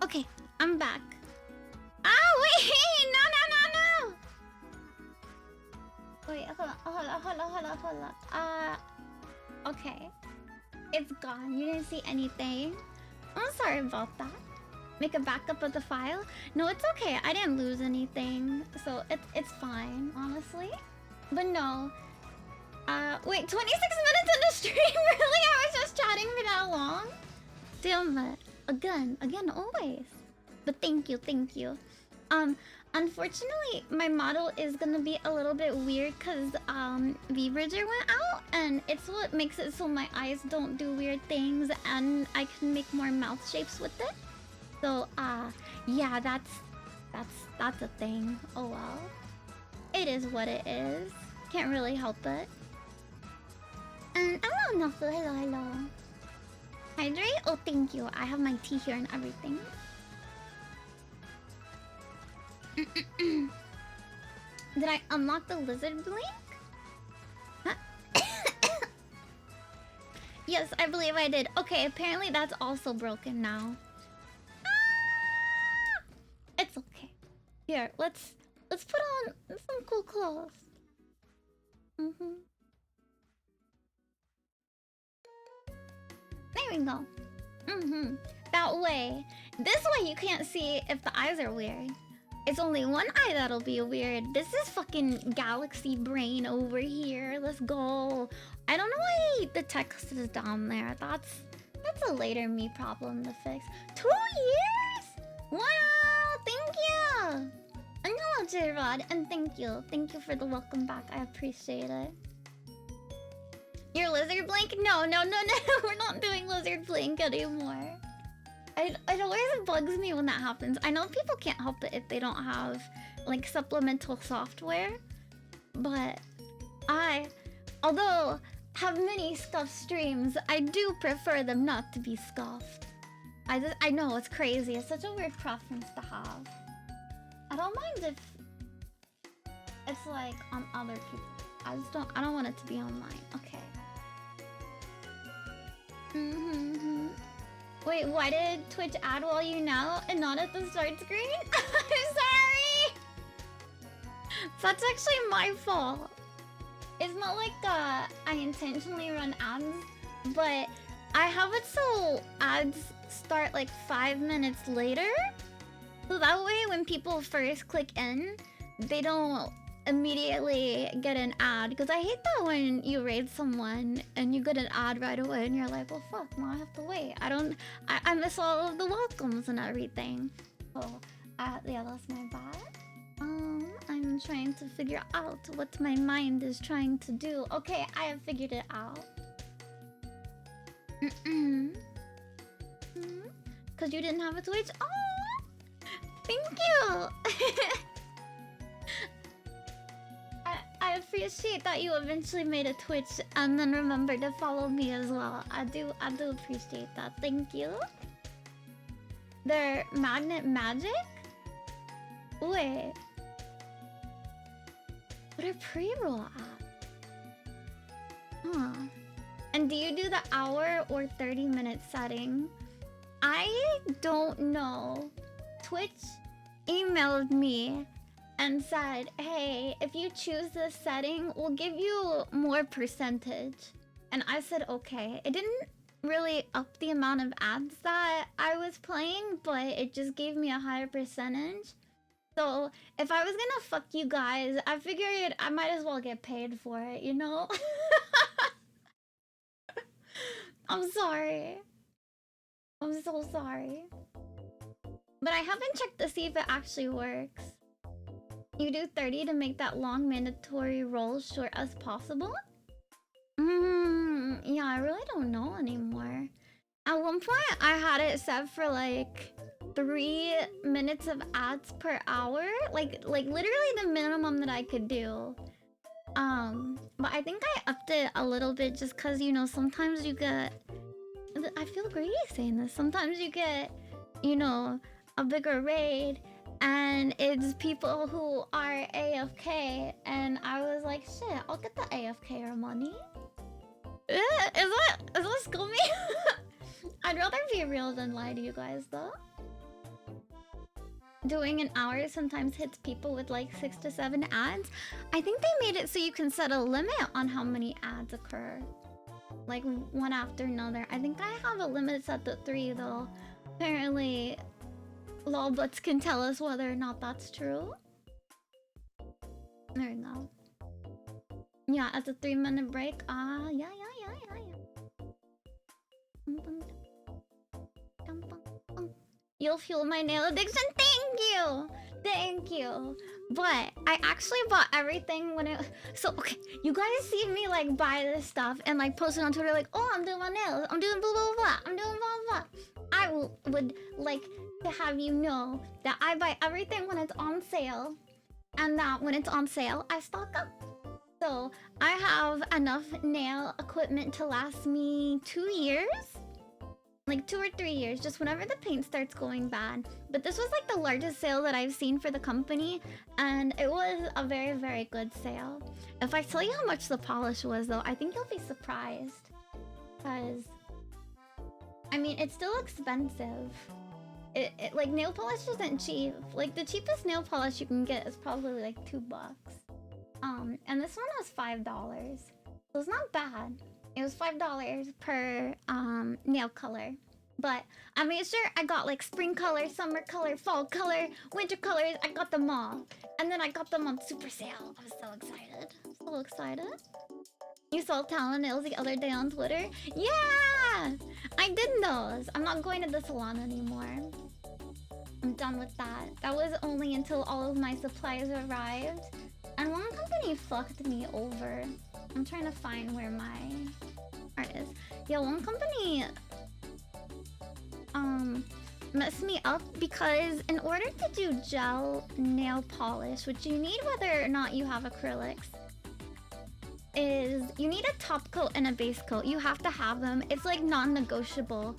Okay, I'm back. Ah, wait! No, no, no, no! Wait, hold on. Okay. It's gone. You didn't see anything. I'm sorry about that. Make a backup of the file? No, it's okay. I didn't lose anything. So it's fine, honestly. But no. Wait, 26 minutes in the stream? Really? I was just chatting for that long? Damn it. Again, always. But thank you. Unfortunately, my model is gonna be a little bit weird because V-Bridger went out, and it's what makes it so my eyes don't do weird things, and I can make more mouth shapes with it. So, yeah, that's a thing. Oh well. It is what it is. Can't really help it. And I don't know, hello. Hydrate? Oh, thank you. I have my tea here and everything. Did I unlock the lizard blink? Huh? Yes, I believe I did. Okay, apparently that's also broken now. Ah! It's okay. Here, let's put on some cool clothes. There we go. That way. This way you can't see if the eyes are weird. It's only one eye that'll be weird. This is fucking galaxy brain over here. Let's go. I don't know why the text is down there. That's a later me problem to fix. 2 years? Wow, thank you. And hello, J-Rod, and thank you. Thank you for the welcome back. I appreciate it. Your lizard blink? No. We're not doing lizard blink anymore. It always bugs me when that happens. I know people can't help it if they don't have, like, supplemental software. But although have many scuffed streams, I do prefer them not to be scuffed. I know, it's crazy. It's such a weird preference to have. I don't mind if it's, like, on other people. I don't want it to be on mine. Okay. Wait, why did Twitch add while you now and not at the start screen? I'm sorry! That's actually my fault. It's not like I intentionally run ads, but I have it so ads start like 5 minutes later. So that way when people first click in, they don't immediately get an ad, because I hate that when you raid someone and you get an ad right away and you're like, well fuck, now I have to wait. I miss all of the welcomes and everything. So yeah, that's my bad. I'm trying to figure out what my mind is trying to do. Okay, I have figured it out. Because you didn't have a Twitch? Oh, thank you. I appreciate that you eventually made a Twitch and then remembered to follow me as well. I do appreciate that. Thank you. They're magnet magic? Wait. What are pre-roll at? Huh. And do you do the hour or 30-minute setting? I don't know. Twitch emailed me and said, hey, if you choose this setting, we'll give you more percentage. And I said, okay. It didn't really up the amount of ads that I was playing, but it just gave me a higher percentage. So if I was gonna fuck you guys, I figured I might as well get paid for it, you know? I'm sorry. I'm so sorry. But I haven't checked to see if it actually works. You do 30 to make that long mandatory roll short as possible? Yeah, I really don't know anymore. At one point, I had it set for like 3 minutes of ads per hour. Like literally the minimum that I could do. But I think I upped it a little bit just because, you know, sometimes you get... I feel greedy saying this. Sometimes you get, you know, a bigger raid and it's people who are AFK, and I was like, shit, I'll get the AFK money. Is that scummy? I'd rather be real than lie to you guys, though. Doing an hour sometimes hits people with like 6 to 7 ads. I think they made it so you can set a limit on how many ads occur. like one after another. I think I have a limit set to 3 though. Apparently, lolbuts can tell us whether or not that's true. There we go. Yeah, at the 3-minute break. Yeah. You'll fuel my nail addiction. Thank you. But I actually bought everything when it. So okay, you guys see me like buy this stuff and like post it on Twitter like, oh, I'm doing my nails, I'm doing blah blah blah, I'm doing blah blah. I would like to have you know that I buy everything when it's on sale, and that when it's on sale, I stock up. So I have enough nail equipment to last me 2 years. Like 2 or 3 years, just whenever the paint starts going bad. But this was like the largest sale that I've seen for the company, and it was a very, very good sale. If I tell you how much the polish was though, I think you'll be surprised. Because, I mean, it's still expensive. It like, nail polish isn't cheap. Like, the cheapest nail polish you can get is probably like $2. And this one was $5. So it's not bad. It was $5 per nail color. But I made sure I got like spring color, summer color, fall color, winter colors. I got them all. And then I got them on super sale. I was so excited. So excited. You saw Talon Nails the other day on Twitter? Yeah! I did those. I'm not going to the salon anymore. I'm done with that. That was only until all of my supplies arrived. And one company fucked me over. I'm trying to find where my art is. Yeah, one company messed me up because in order to do gel nail polish, which you need whether or not you have acrylics, is you need a top coat and a base coat. You have to have them. It's like non-negotiable.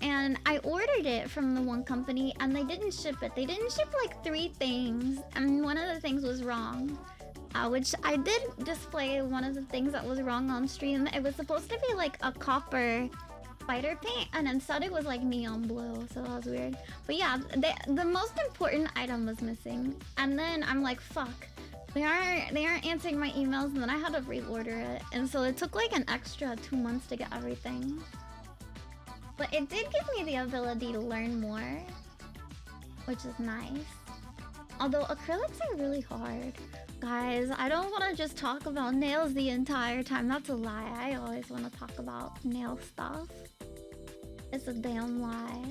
And I ordered it from the one company and they didn't ship it. They didn't ship like 3 things, and one of the things was wrong. Which I did display one of the things that was wrong on stream. It was supposed to be like a copper spider paint, and instead it was like neon blue, so that was weird. But yeah, the most important item was missing, and then I'm like, fuck, they aren't answering my emails, and then I had to reorder it, and so it took like an extra 2 months to get everything. But it did give me the ability to learn more, which is nice. Although acrylics are really hard. Guys, I don't want to just talk about nails the entire time. That's a lie. I always want to talk about nail stuff. It's a damn lie.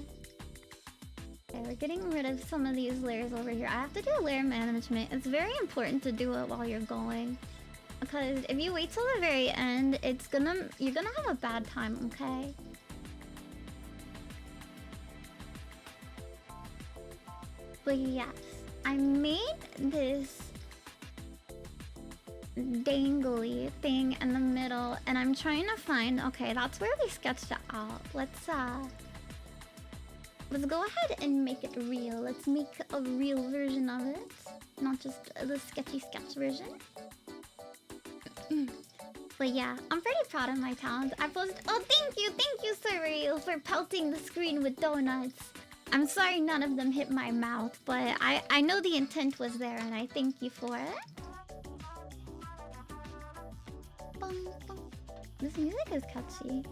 Okay, we're getting rid of some of these layers over here. I have to do layer management. It's very important to do it while you're going. Because if you wait till the very end, you're gonna have a bad time, okay? But yes, I made this dangly thing in the middle, and I'm trying to find. Okay, that's where we sketched it out. Let's go ahead and make it real. Let's make a real version of it, not just the sketchy sketch version. But yeah, I'm pretty proud of my talents. I posted. Oh, thank you, Surreal, for pelting the screen with donuts. I'm sorry none of them hit my mouth, but I know the intent was there, and I thank you for it. This music is catchy.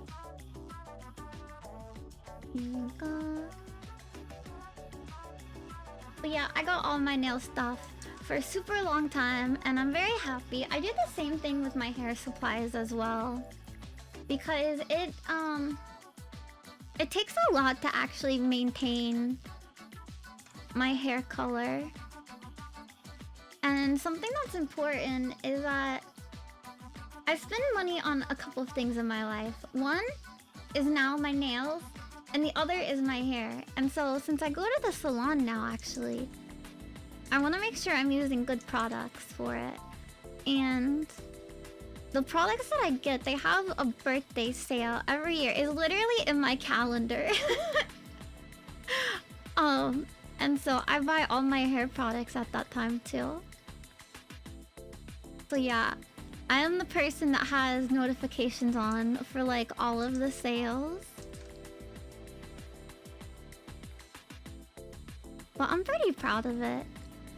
But yeah, I got all my nail stuff for a super long time, and I'm very happy. I do the same thing with my hair supplies as well, because it takes a lot to actually maintain my hair color. And something that's important is that I spend money on a couple of things in my life. One is now my nails, and the other is my hair. And so since I go to the salon now, actually, I want to make sure I'm using good products for it. And the products that I get, they have a birthday sale every year. It's literally in my calendar. And so I buy all my hair products at that time too. So yeah, I am the person that has notifications on for like all of the sales. But I'm pretty proud of it.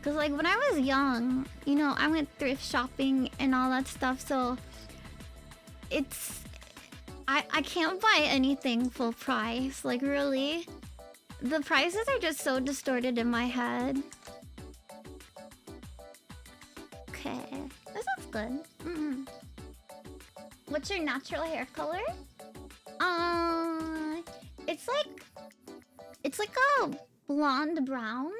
Cause like when I was young, you know, I went thrift shopping and all that stuff, so I can't buy anything full price. Like, really? The prices are just so distorted in my head. Okay. This looks good. What's your natural hair color? It's like a blonde brown.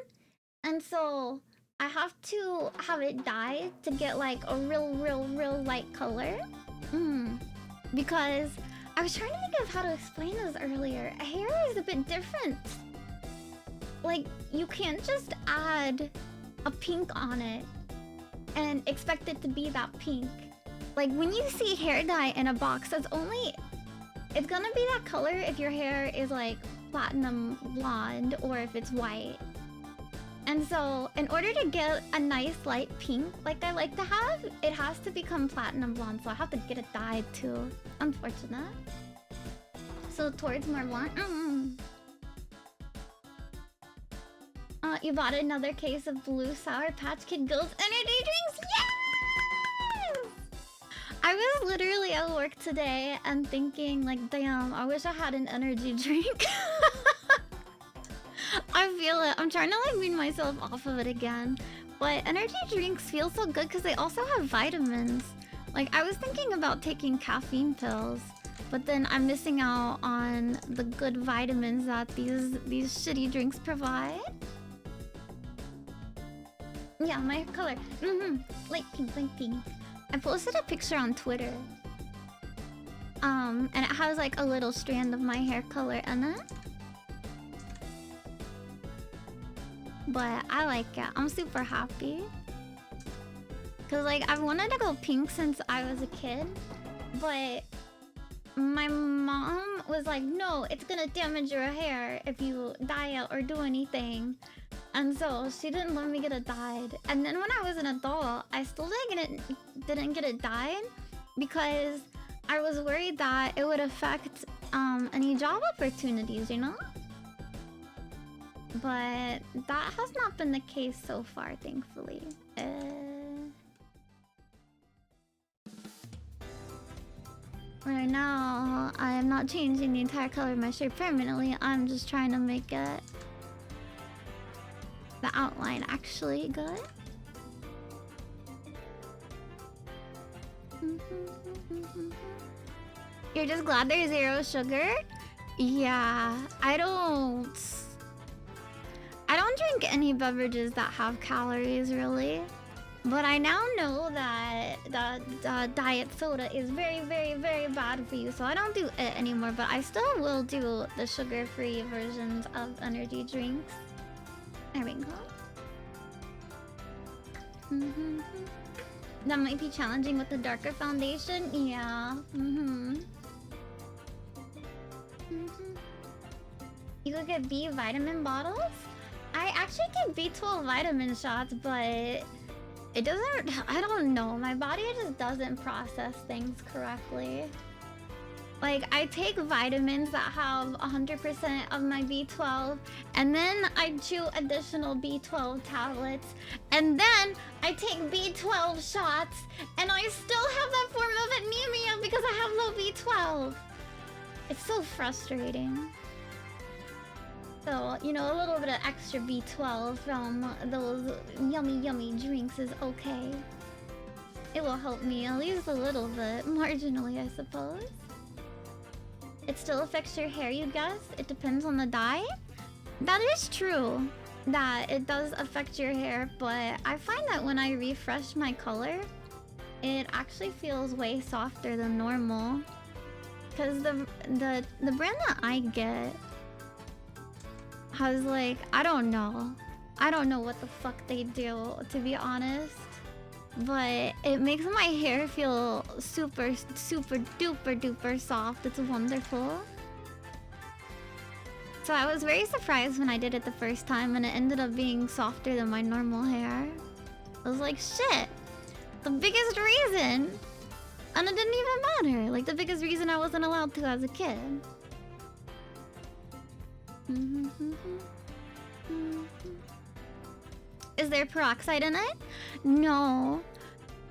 And so I have to have it dyed to get like a real light color. Because I was trying to think of how to explain this earlier. Hair is a bit different. Like, you can't just add a pink on it and expect it to be that pink. Like, when you see hair dye in a box, it's gonna be that color if your hair is like platinum blonde or if it's white. And so, in order to get a nice light pink like I like to have, it has to become platinum blonde, so I have to get it dyed too. Unfortunate. So towards more blonde. You bought another case of blue Sour Patch Kid Girls energy drinks? Yes! I was literally at work today and thinking like, damn, I wish I had an energy drink. I feel it. I'm trying to like wean myself off of it again. But energy drinks feel so good because they also have vitamins. Like, I was thinking about taking caffeine pills, but then I'm missing out on the good vitamins that these shitty drinks provide. Yeah, my color. Light pink. I posted a picture on Twitter. And it has like a little strand of my hair color in it. But I like it. I'm super happy. Cause like I've wanted to go pink since I was a kid, but my mom was like, no, it's gonna damage your hair if you dye it or do anything. And so she didn't let me get it dyed. And then when I was an adult, I still didn't get it dyed because I was worried that it would affect any job opportunities, you know? But that has not been the case so far, thankfully. Right now, I am not changing the entire color of my shirt permanently. I'm just trying to make it the outline actually good. You're just glad there's zero sugar? Yeah, I don't drink any beverages that have calories, really. But I now know that the diet soda is very bad for you, so I don't do it anymore. But I still will do the sugar-free versions of energy drinks. There we go. That might be challenging with the darker foundation. Yeah. You could get B vitamin bottles? I actually get B12 vitamin shots, but it doesn't... I don't know. My body just doesn't process things correctly. Like, I take vitamins that have 100% of my B12, and then I chew additional B12 tablets, and then I take B12 shots, and I still have that form of anemia because I have low B12. It's so frustrating. So, you know, a little bit of extra B12 from those yummy drinks is okay. It will help me at least a little bit, marginally, I suppose. It still affects your hair, you guess? It depends on the dye? That is true, that it does affect your hair, but I find that when I refresh my color, it actually feels way softer than normal. Because the brand that I get has like, I don't know what the fuck they do, to be honest. But it makes my hair feel super duper soft. It's wonderful. So I was very surprised when I did it the first time and it ended up being softer than my normal hair. I was like, shit, the biggest reason. And it didn't even matter. Like, the biggest reason I wasn't allowed to as a kid. Is there peroxide in it? No.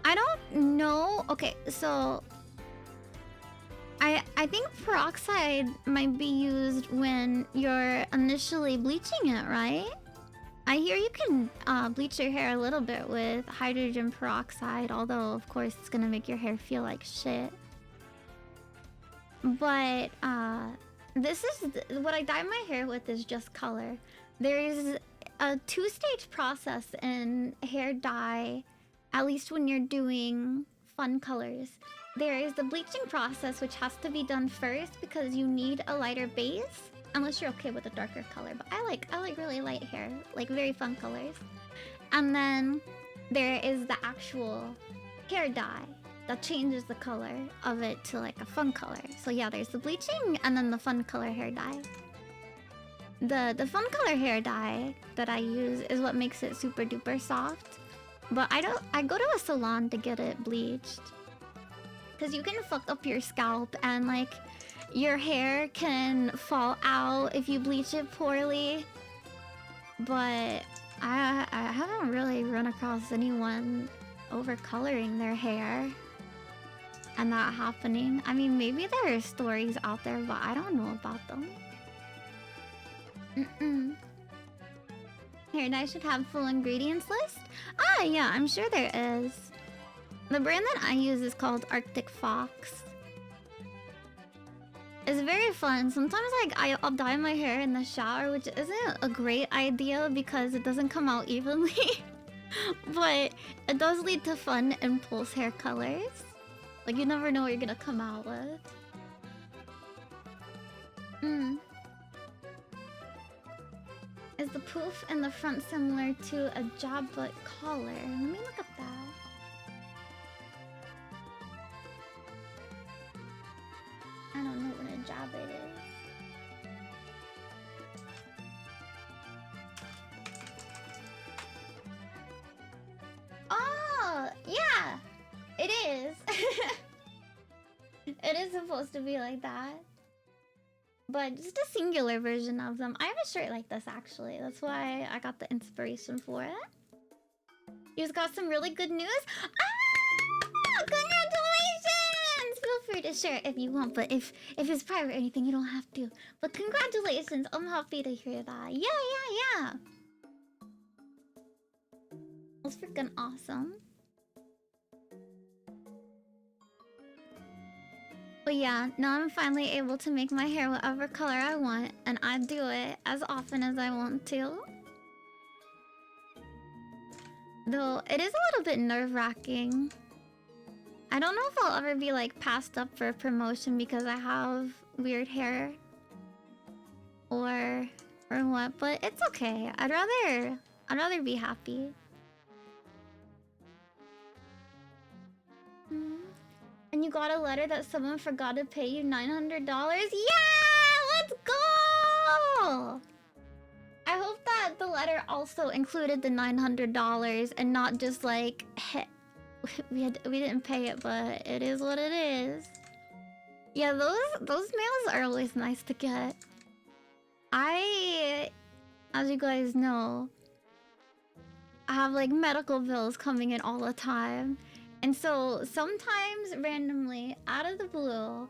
I don't know. Okay, so I think peroxide might be used when you're initially bleaching it, right? I hear you can bleach your hair a little bit with hydrogen peroxide, although of course it's gonna make your hair feel like shit. But this is what I dye my hair with is just color. There is a 2-stage process in hair dye, at least when you're doing fun colors. There is the bleaching process, which has to be done first because you need a lighter base, unless you're okay with a darker color. But I like really light hair, like very fun colors. And then there is the actual hair dye that changes the color of it to like a fun color. So yeah, there's the bleaching and then the fun color hair dye. The fun color hair dye that I use is what makes it super duper soft. But I go to a salon to get it bleached. Because you can fuck up your scalp and like your hair can fall out if you bleach it poorly. But I haven't really run across anyone overcoloring their hair and that happening. I mean, maybe there are stories out there, but I don't know about them. Hair dye should have full ingredients list? Ah, yeah, I'm sure there is. The brand that I use is called Arctic Fox. It's very fun. Sometimes like I'll dye my hair in the shower, which isn't a great idea because it doesn't come out evenly. But it does lead to fun impulse hair colors. Like you never know what you're gonna come out with. Is the poof in the front similar to a jabot collar? Let me look at that. I don't know what a jabot is. Oh, yeah, it is. It is supposed to be like that. But just a singular version of them. I have a shirt like this, actually. That's why I got the inspiration for it. You just got some really good news. Ah! Congratulations! Feel free to share if you want, but if it's private or anything, you don't have to. But congratulations! I'm happy to hear that. Yeah. That's freaking awesome. But yeah, now I'm finally able to make my hair whatever color I want, and I do it as often as I want to. Though, it is a little bit nerve-wracking. I don't know if I'll ever be, like, passed up for a promotion because I have weird hair. Or what, but it's okay. I'd rather be happy. And you got a letter that someone forgot to pay you $900? Yeah! Let's go! I hope that the letter also included the $900 and not just like, hey, we didn't pay it, but it is what it is. Yeah, those mails are always nice to get. As you guys know, I have like medical bills coming in all the time. And so sometimes randomly, out of the blue,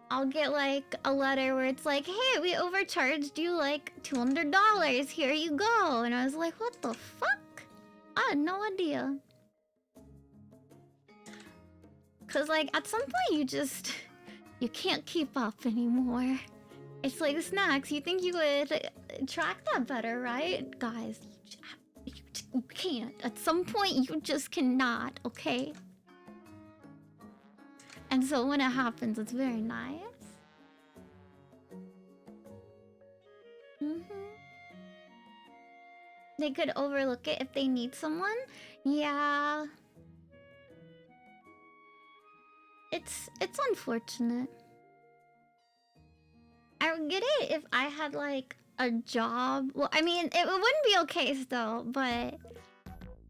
I'll get like a letter where it's like, hey, we overcharged you like $200. Here you go. And I was like, what the fuck? I had no idea. Cause like at some point you can't keep up anymore. It's like snacks. You think you would track that better, right? Guys, you can't. At some point, you just cannot, okay? And so when it happens, it's very nice. They could overlook it if they need someone. Yeah. It's unfortunate. I would get it if I had like a job. Well, I mean, it wouldn't be okay still, but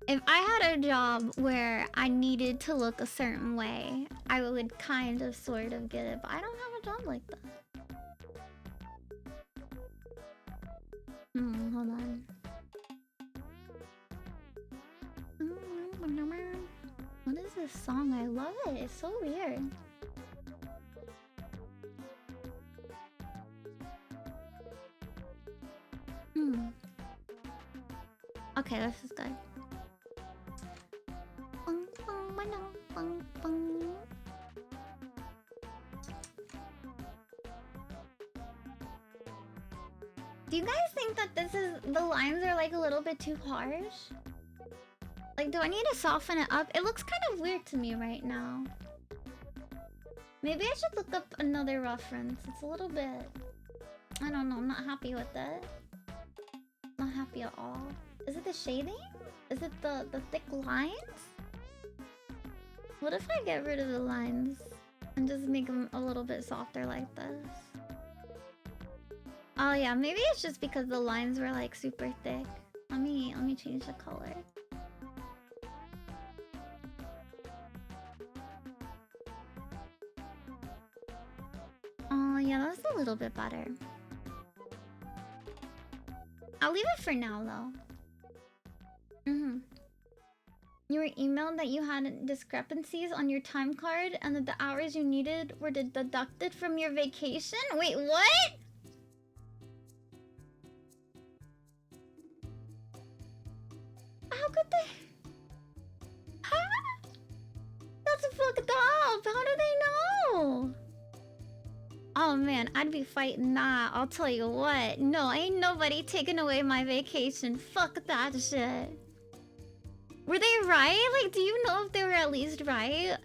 if I had a job where I needed to look a certain way, I would kind of sort of get it, but I don't have a job like that. Hold on. What is this song? I love it. It's so weird. Okay, this is good. Do you guys think that the lines are like a little bit too harsh? Like, do I need to soften it up? It looks kind of weird to me right now. Maybe I should look up another reference. It's a little bit... I don't know, I'm not happy with it. Not happy at all. Is it the shading? Is it the thick lines? What if I get rid of the lines and just make them a little bit softer like this? Oh yeah, maybe it's just because the lines were like super thick. Let me change the color. Oh yeah, that's a little bit better. I'll leave it for now though. You were emailed that you had discrepancies on your time card and that the hours you needed were deducted from your vacation? Wait, what? How could they? Huh? That's fucked up. How do they know? Oh man, I'd be fighting that. I'll tell you what. No, ain't nobody taking away my vacation. Fuck that shit. Were they right? Like, do you know if they were at least right?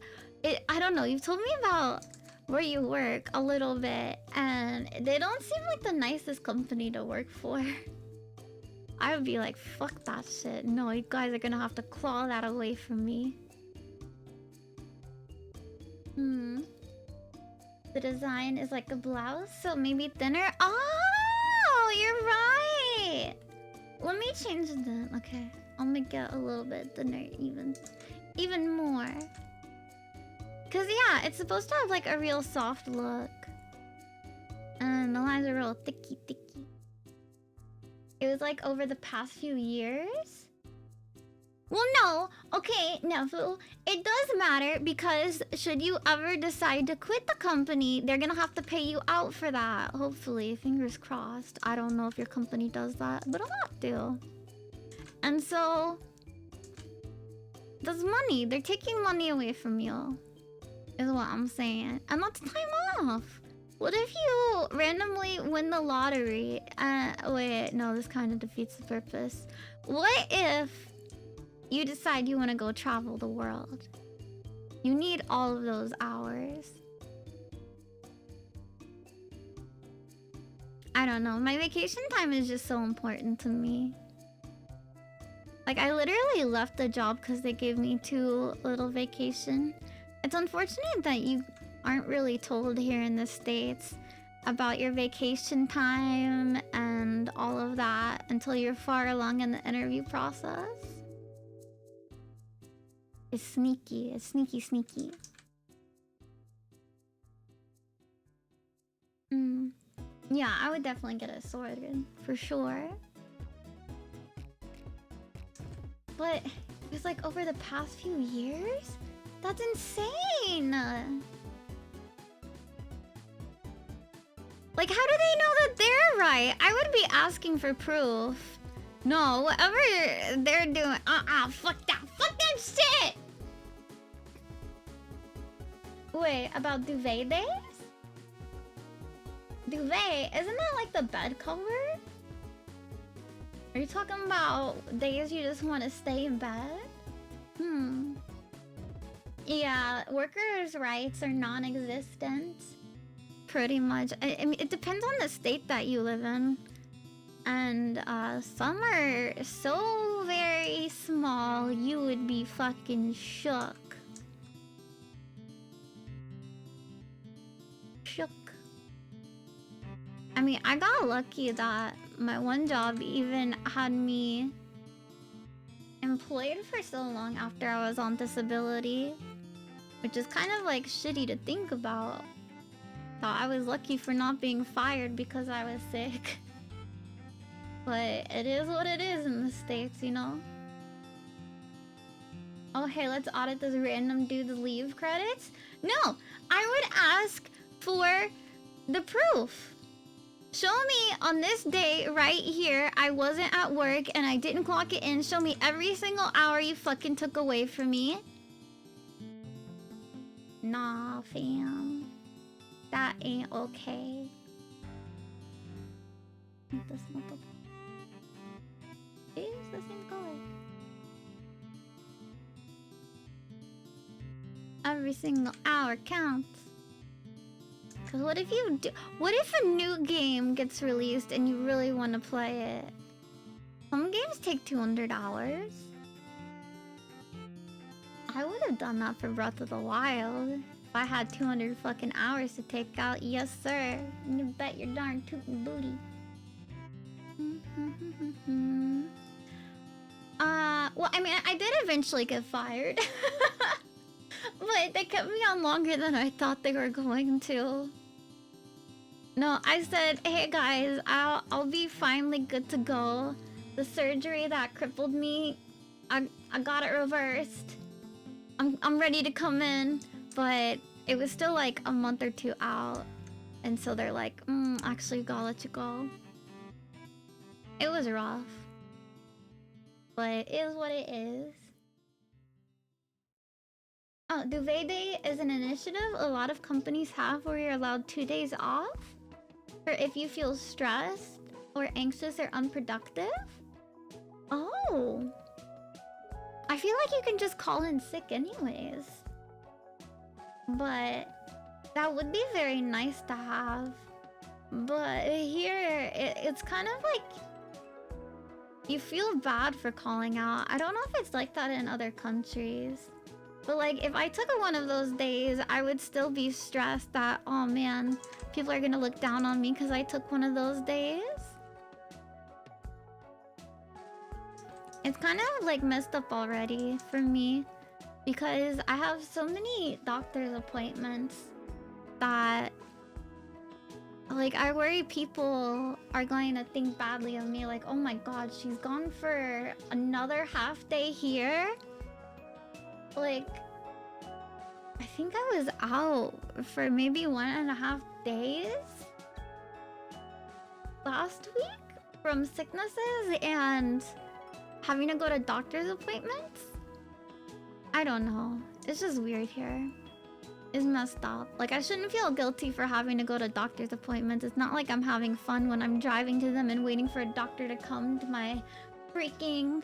I don't know. You've told me about where you work a little bit, and they don't seem like the nicest company to work for. I would be like, fuck that shit. No, you guys are gonna have to claw that away from me. The design is like a blouse, so maybe thinner. Oh, you're right. Let me change that. Okay, I'll make it a little bit thinner, even more. Cause yeah, it's supposed to have like a real soft look, and the lines are real thicky. It was like over the past few years. Well, no. Okay, Nefu, it does matter because should you ever decide to quit the company, they're gonna have to pay you out for that. Hopefully, fingers crossed. I don't know if your company does that, but a lot do. And so, that's money. They're taking money away from you, is what I'm saying. And that's time off. What if you randomly win the lottery? Wait, no, this kind of defeats the purpose. What if you decide you want to go travel the world? You need all of those hours. I don't know. My vacation time is just so important to me. Like, I literally left the job because they gave me too little vacation. It's unfortunate that you aren't really told here in the States about your vacation time and all of that until you're far along in the interview process. It's sneaky. It's sneaky. Yeah, I would definitely get it sorted, for sure. But it's like over the past few years? That's insane! Like, how do they know that they're right? I would be asking for proof. No, whatever they're doing, fuck that shit! Wait, about duvet days? Duvet, isn't that like the bed cover? Are you talking about days you just want to stay in bed? Yeah, workers' rights are non-existent. Pretty much. I mean, it depends on the state that you live in. And some are so very small, you would be fucking shook. I mean, I got lucky that my one job even had me employed for so long after I was on disability, which is kind of like shitty to think about. Thought I was lucky for not being fired because I was sick. But it is what it is in the States, you know? Oh, hey, let's audit this random dude's leave credits? No! I would ask for the proof. Show me on this day right here, I wasn't at work and I didn't clock it in. Show me every single hour you fucking took away from me. Nah, fam. That ain't okay. This not is the same color. Every single hour counts. Cause what if you do? What if a new game gets released and you really want to play it? Some games take 200 hours. I would have done that for Breath of the Wild if I had 200 fucking hours to take out. Yes, sir. You bet your darn tootin' booty. Well, I mean, I did eventually get fired. But they kept me on longer than I thought they were going to. No, I said, hey guys, I'll be finally good to go. The surgery that crippled me, I got it reversed. I'm ready to come in, but it was still like a month or two out. And so they're like, actually gotta let you go. It was rough. But it is what it is. Oh, Duvet Day is an initiative a lot of companies have where you're allowed 2 days off. Or if you feel stressed or anxious or unproductive. Oh. I feel like you can just call in sick anyways. But that would be very nice to have. But here, it's kind of like... You feel bad for calling out. I don't know if it's like that in other countries. But like, if I took one of those days, I would still be stressed that, oh man, people are gonna look down on me because I took one of those days. It's kind of like messed up already for me because I have so many doctor's appointments that like I worry people are going to think badly of me, like, oh my god, she's gone for another half day here. Like, I think I was out for maybe 1.5 days last week from sicknesses and having to go to doctor's appointments. I don't know. It's just weird here. It's messed up. Like, I shouldn't feel guilty for having to go to doctor's appointments. It's not like I'm having fun when I'm driving to them and waiting for a doctor to come to my freaking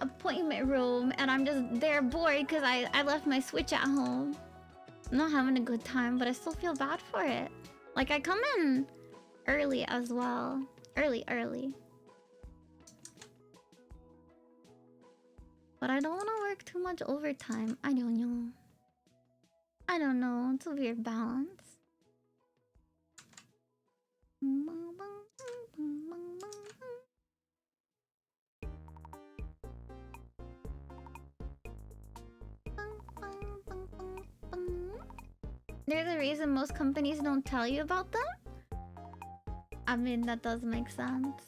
appointment room and I'm just there bored because I left my Switch at home. I'm not having a good time, but I still feel bad for it. Like, I come in early as well. Early. But I don't want to work too much overtime. I don't know. It's a weird balance. There's a reason most companies don't tell you about them? I mean, that does make sense.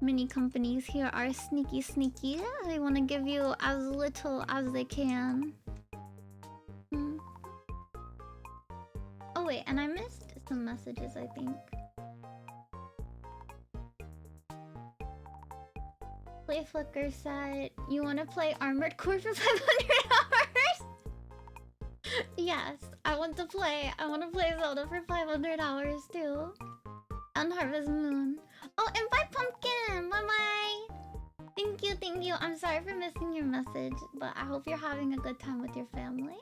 Many companies here are sneaky. They want to give you as little as they can. Oh wait, and I missed some messages, I think. Play Flicker said, you want to play Armored Core for 500 hours? Yes, I want to play Zelda for 500 hours too. And Harvest Moon. Oh, and bye Pumpkin! Bye-bye! Thank you. I'm sorry for missing your message, but I hope you're having a good time with your family.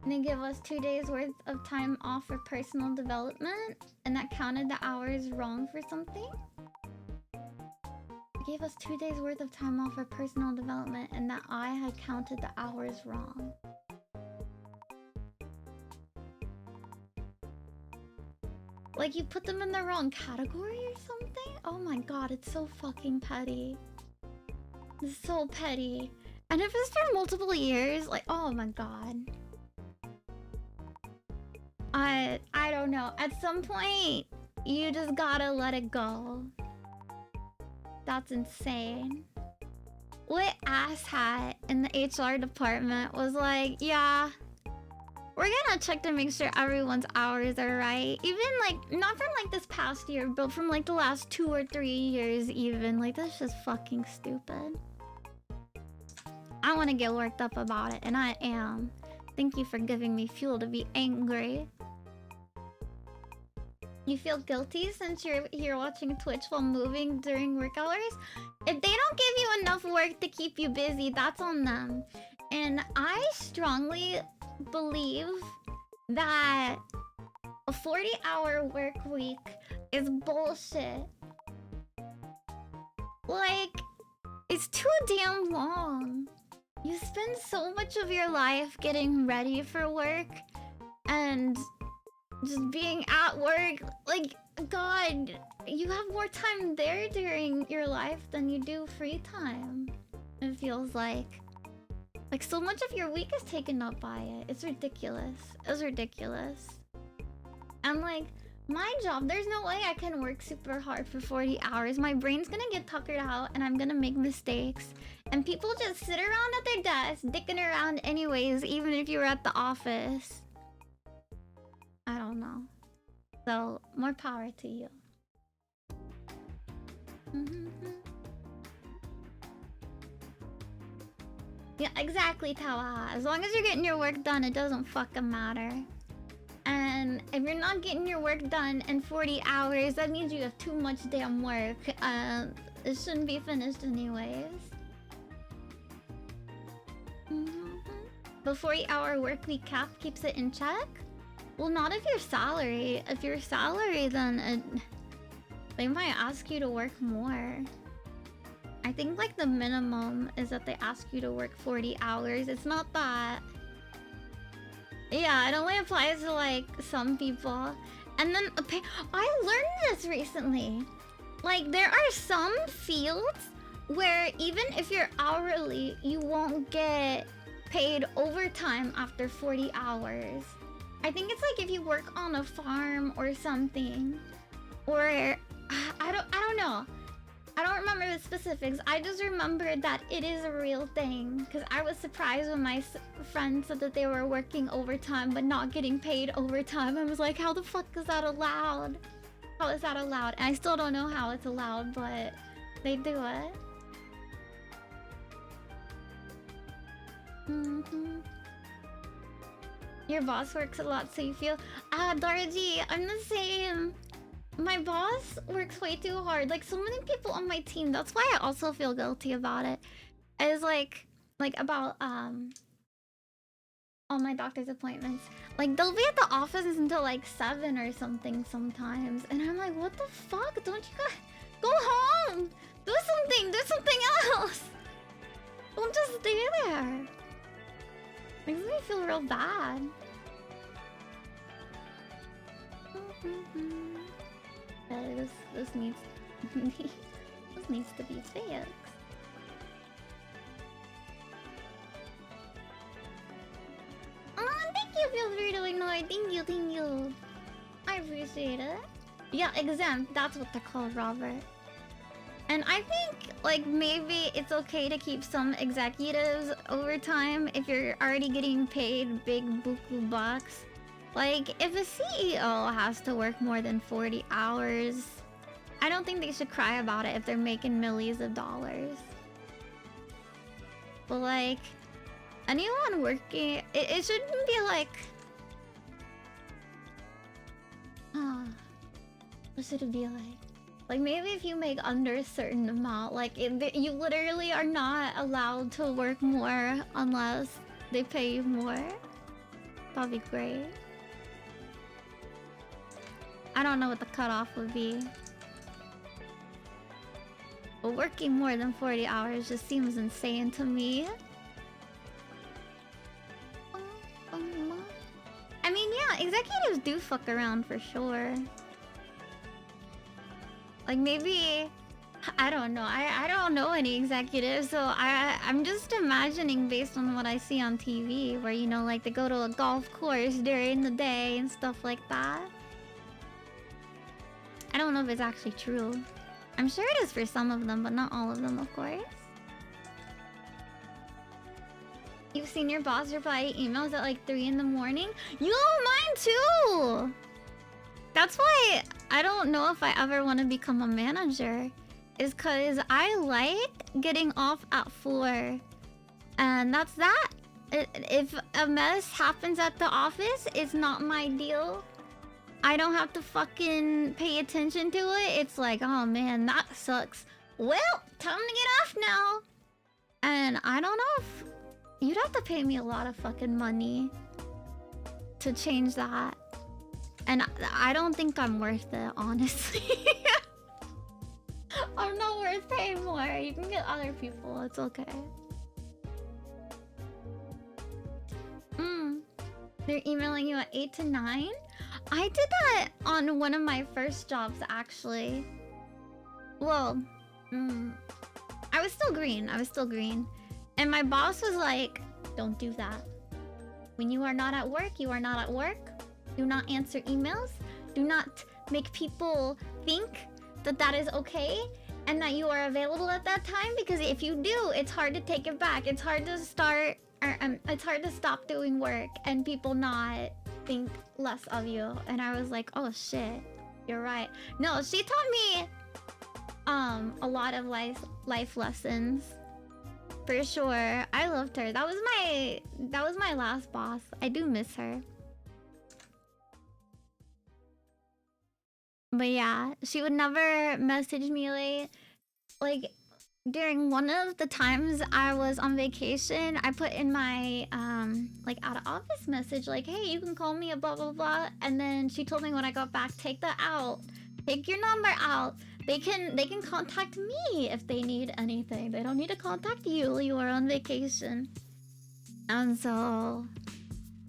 They give us 2 days worth of time off for personal development, and that counted the hours wrong for something. They gave us 2 days worth of time off for personal development, and that I had counted the hours wrong. Like, you put them in the wrong category or something? Oh my god, it's so fucking petty. It's so petty. And if it's for multiple years, like, oh my god. I don't know. At some point, you just gotta let it go. That's insane. what asshat in the HR department was like, yeah, we're gonna check to make sure everyone's hours are right. Even like, not from like this past year, but from like the last 2 or 3 years even. Like, that's just fucking stupid. I want to get worked up about it, and I am. Thank you for giving me fuel to be angry. You feel guilty since you're here watching Twitch while moving during work hours? If they don't give you enough work to keep you busy, that's on them. And I strongly believe that a 40-hour work week is bullshit. Like, it's too damn long. You spend so much of your life getting ready for work and just being at work. Like, God, you have more time there during your life than you do free time. It feels like so much of your week is taken up by it. It's ridiculous. It's ridiculous. And like, my job, there's no way I can work super hard for 40 hours. My brain's gonna get tuckered out and I'm gonna make mistakes. And people just sit around at their desk, dicking around anyways, even if you were at the office. I don't know. So, more power to you. Yeah, exactly, Tawa. As long as you're getting your work done, it doesn't fucking matter. And if you're not getting your work done in 40 hours, that means you have too much damn work. It shouldn't be finished anyways. The 40-hour work week cap keeps it in check? Well, not if you're salary. If you're salary, then they might ask you to work more. I think like the minimum is that they ask you to work 40 hours. It's not that. Yeah, it only applies to like some people. And then I learned this recently. Like, there are some fields where even if you're hourly, you won't get paid overtime after 40 hours. I think it's like if you work on a farm or something, or I don't know. I don't remember the specifics. I just remembered that it is a real thing, because I was surprised when my friend said that they were working overtime but not getting paid overtime. I was like, how the fuck is that allowed? How is that allowed? And I still don't know how it's allowed, but they do it. Your boss works a lot, so you feel... Darji, I'm the same. My boss works way too hard. Like, so many people on my team. That's why I also feel guilty about it. Is like about all my doctor's appointments. Like, they'll be at the office until like 7 or something sometimes, and I'm like, what the fuck? Don't you guys go home? Do something. Do something else. Don't just stay there. Makes me feel real bad. This needs this needs to be fixed. Oh, thank you, feel free to ignore. Thank you. I appreciate it. Yeah, exempt. That's what they're called, Robert. And I think, like, maybe it's okay to keep some executives overtime if you're already getting paid big buku bucks. Like, if a CEO has to work more than 40 hours, I don't think they should cry about it if they're making millions of dollars. But, like, anyone working... It shouldn't be like... What should it be like? Like, maybe if you make under a certain amount, like, you literally are not allowed to work more unless they pay you more. That'd be great. I don't know what the cutoff would be. But working more than 40 hours just seems insane to me. I mean, yeah, executives do fuck around for sure. Like, maybe... I don't know. I don't know any executives, so I'm just imagining based on what I see on TV, where, you know, like, they go to a golf course during the day and stuff like that. I don't know if it's actually true. I'm sure it is for some of them, but not all of them, of course. You've seen your boss reply to emails at like 3 in the morning? Yo, mine too! That's why I don't know if I ever want to become a manager. Is because I like getting off at 4. And that's that. If a mess happens at the office, it's not my deal. I don't have to fucking pay attention to it. It's like, oh man, that sucks. Well, time to get off now. And I don't know if... You'd have to pay me a lot of fucking money to change that. And I don't think I'm worth it, honestly. I'm not worth paying more. You can get other people. It's okay. They're emailing you at 8 to 9? I did that on one of my first jobs, actually. Well, I was still green. And my boss was like, don't do that. When you are not at work, you are not at work. Do not answer emails. Do not make people think that that is okay and that you are available at that time, because if you do, it's hard to take it back. It's hard to start, or it's hard to stop doing work and people not think less of you. And I was like, oh shit, you're right. No, she taught me a lot of life lessons. For sure. I loved her. That was my last boss. I do miss her. But yeah, she would never message me late. Like, during one of the times I was on vacation, I put in my, like, out of office message, like, hey, you can call me at blah, blah, blah. And then she told me when I got back, take that out. Take your number out. They can contact me if they need anything. They don't need to contact you. You are on vacation. And so,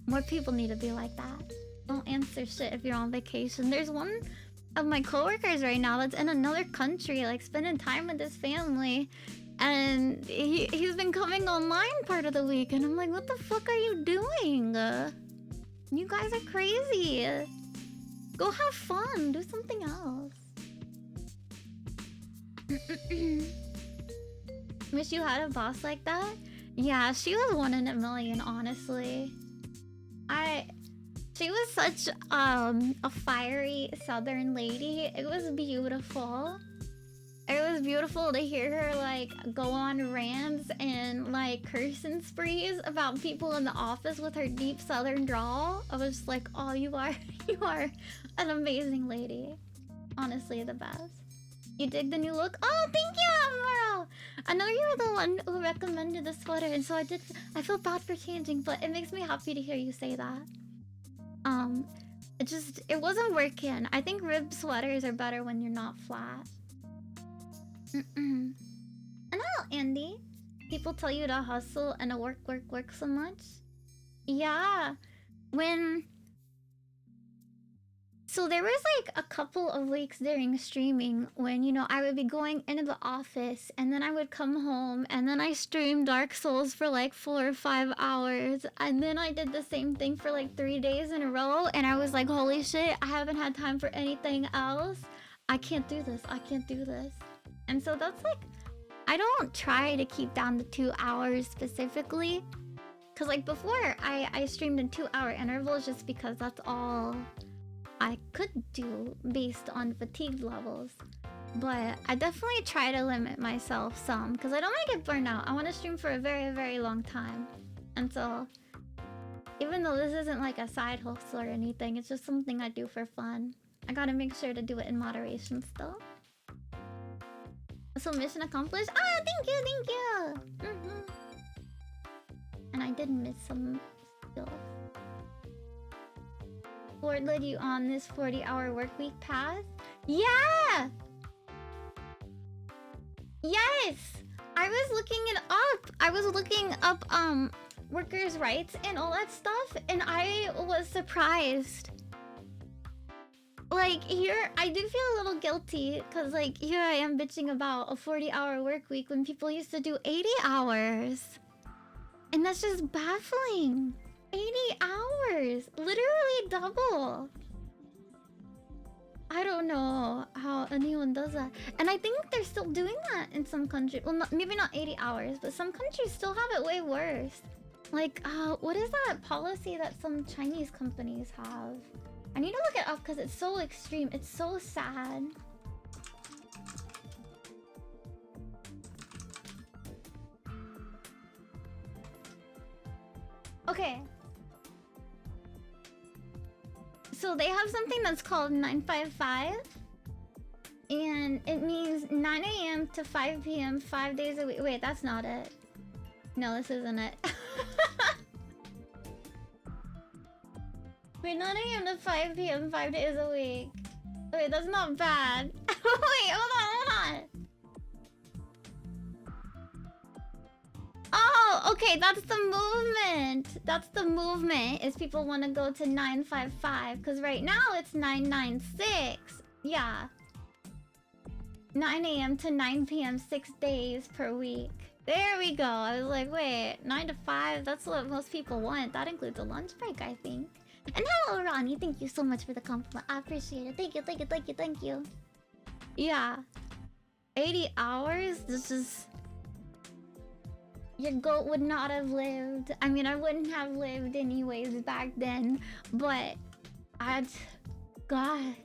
more people need to be like that. Don't answer shit if you're on vacation. There's one of my coworkers right now that's in another country, like spending time with his family, and he's been coming online part of the week, and I'm like, what the fuck are you doing? You guys are crazy. Go have fun. Do something else. Wish you had a boss like that. Yeah, she was 1 in a million, honestly. She was such a fiery southern lady. It was beautiful. It was beautiful to hear her like go on rants and like cursing sprees about people in the office with her deep southern drawl. I was like, oh, you are an amazing lady. Honestly, the best. You dig the new look? Oh, thank you, Amaro! I know you were the one who recommended the sweater, and so I feel bad for changing, but it makes me happy to hear you say that. It wasn't working. I think rib sweaters are better when you're not flat. And hello, Andy. People tell you to hustle and to work so much. Yeah. So there was like a couple of weeks during streaming when, you know, I would be going into the office and then I would come home and then I streamed Dark Souls for like 4 or 5 hours. And then I did the same thing for like 3 days in a row. And I was like, holy shit, I haven't had time for anything else. I can't do this. And so that's like, I don't try to keep down the 2 hours specifically. Because like before, I streamed in 2-hour intervals just because that's all I could do based on fatigue levels. But I definitely try to limit myself some because I don't want to get burned out. I want to stream for a very, very long time. And so, even though this isn't like a side hustle or anything, it's just something I do for fun. I gotta make sure to do it in moderation still. So mission accomplished. Ah, thank you. And I did miss some skills. Ford led you on this 40-hour workweek path? Yeah! Yes! I was looking it up. I was looking up workers' rights and all that stuff, and I was surprised. Like, here, I do feel a little guilty, because, like, here I am bitching about a 40-hour work week when people used to do 80 hours. And that's just baffling. 80 hours! Literally double! I don't know how anyone does that. And I think they're still doing that in some countries. Well, maybe not 80 hours, but some countries still have it way worse. Like, what is that policy that some Chinese companies have? I need to look it up because it's so extreme. It's so sad. Okay. So they have something that's called 955. And it means 9 a.m. to 5 p.m. 5 days a week. Wait, that's not it. No, this isn't it. Wait, 9 a.m. to 5 p.m. 5 days a week. Wait, that's not bad. Wait, hold on. Oh, okay, that's the movement. That's the movement, is people want to go to 955. Because right now it's 996. Yeah. 9 a.m. to 9 p.m. 6 days per week. There we go. I was like, wait, 9 to 5? That's what most people want. That includes a lunch break, I think. And hello, Ronnie. Thank you so much for the compliment. I appreciate it. Thank you. Yeah. 80 hours? This is... Your goat would not have lived. I mean, I wouldn't have lived anyways back then. But... God...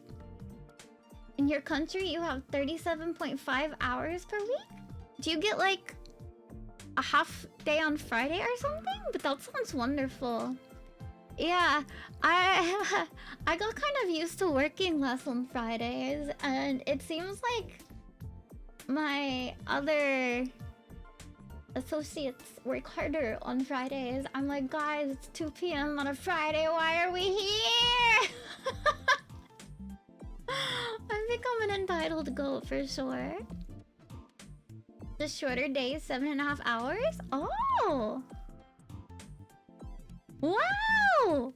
In your country, you have 37.5 hours per week? Do you get, like, a half day on Friday or something? But that sounds wonderful. Yeah, I got kind of used to working less on Fridays, and it seems like my other associates work harder on Fridays. I'm like, guys, it's 2 p.m. on a Friday. Why are we here? I think I'm an entitled goat for sure. The shorter days, 7.5 hours? Oh! Wow!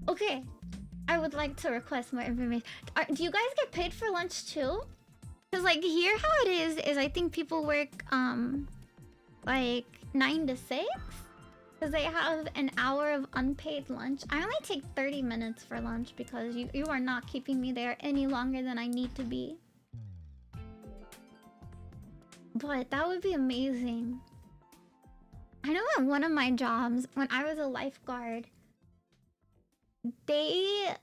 Okay. I would like to request more information. Do you guys get paid for lunch too? Because like here how it is I think people work like 9 to 6? Because they have an hour of unpaid lunch. I only take 30 minutes for lunch because you are not keeping me there any longer than I need to be. But that would be amazing. I know at one of my jobs, when I was a lifeguard, they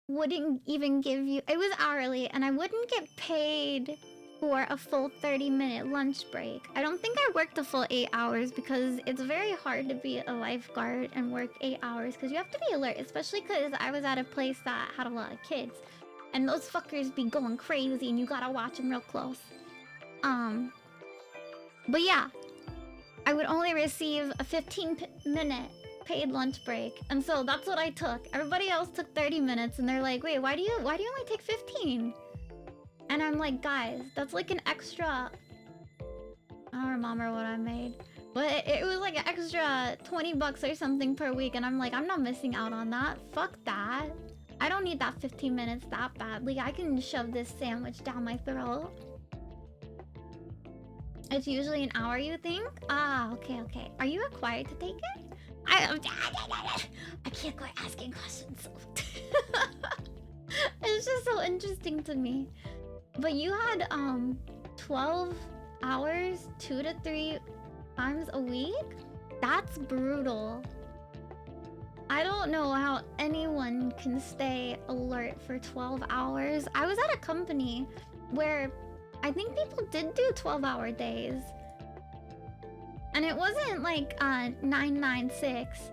wouldn't even give you... It was hourly, and I wouldn't get paid for a full 30-minute lunch break. I don't think I worked the full 8 hours because it's very hard to be a lifeguard and work 8 hours because you have to be alert, especially because I was at a place that had a lot of kids. And those fuckers be going crazy and you gotta watch them real close. But yeah, I would only receive a 15-minute paid lunch break. And so that's what I took. Everybody else took 30 minutes and they're like, wait, why do you only take 15? And I'm like, guys, that's like an extra... I don't remember what I made. But it was like an extra 20 bucks or something per week. And I'm like, I'm not missing out on that. Fuck that. I don't need that 15 minutes that badly. I can shove this sandwich down my throat. It's usually an hour, you think? Ah, okay. Are you required to take it? I can't quite asking questions. It's just so interesting to me. But you had 12 hours 2 to 3 times a week? That's brutal. I don't know how anyone can stay alert for 12 hours. I was at a company where I think people did do 12-hour days. And it wasn't like 996.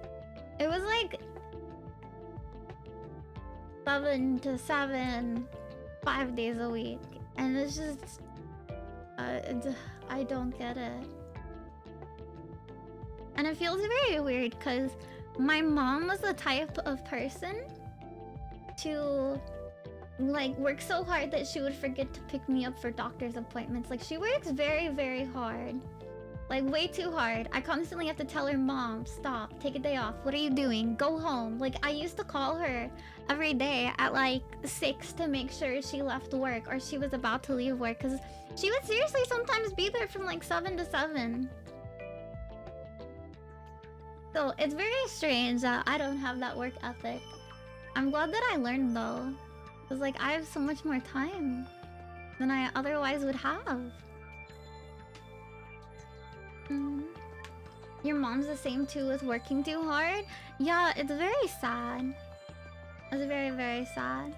It was like 7 to 7, 5 days a week. And it's just... I don't get it. And it feels very weird because my mom was the type of person to like work so hard that she would forget to pick me up for doctor's appointments. Like she works very, very hard. Like way too hard. I constantly have to tell her, Mom, stop, take a day off. What are you doing? Go home. Like I used to call her every day at like 6 to make sure she left work or she was about to leave work, because she would seriously sometimes be there from like 7 to 7. So it's very strange that I don't have that work ethic. I'm glad that I learned though. Because like I have so much more time than I otherwise would have. Mm. Your mom's the same too with working too hard? Yeah, it's very sad. It's very, very sad.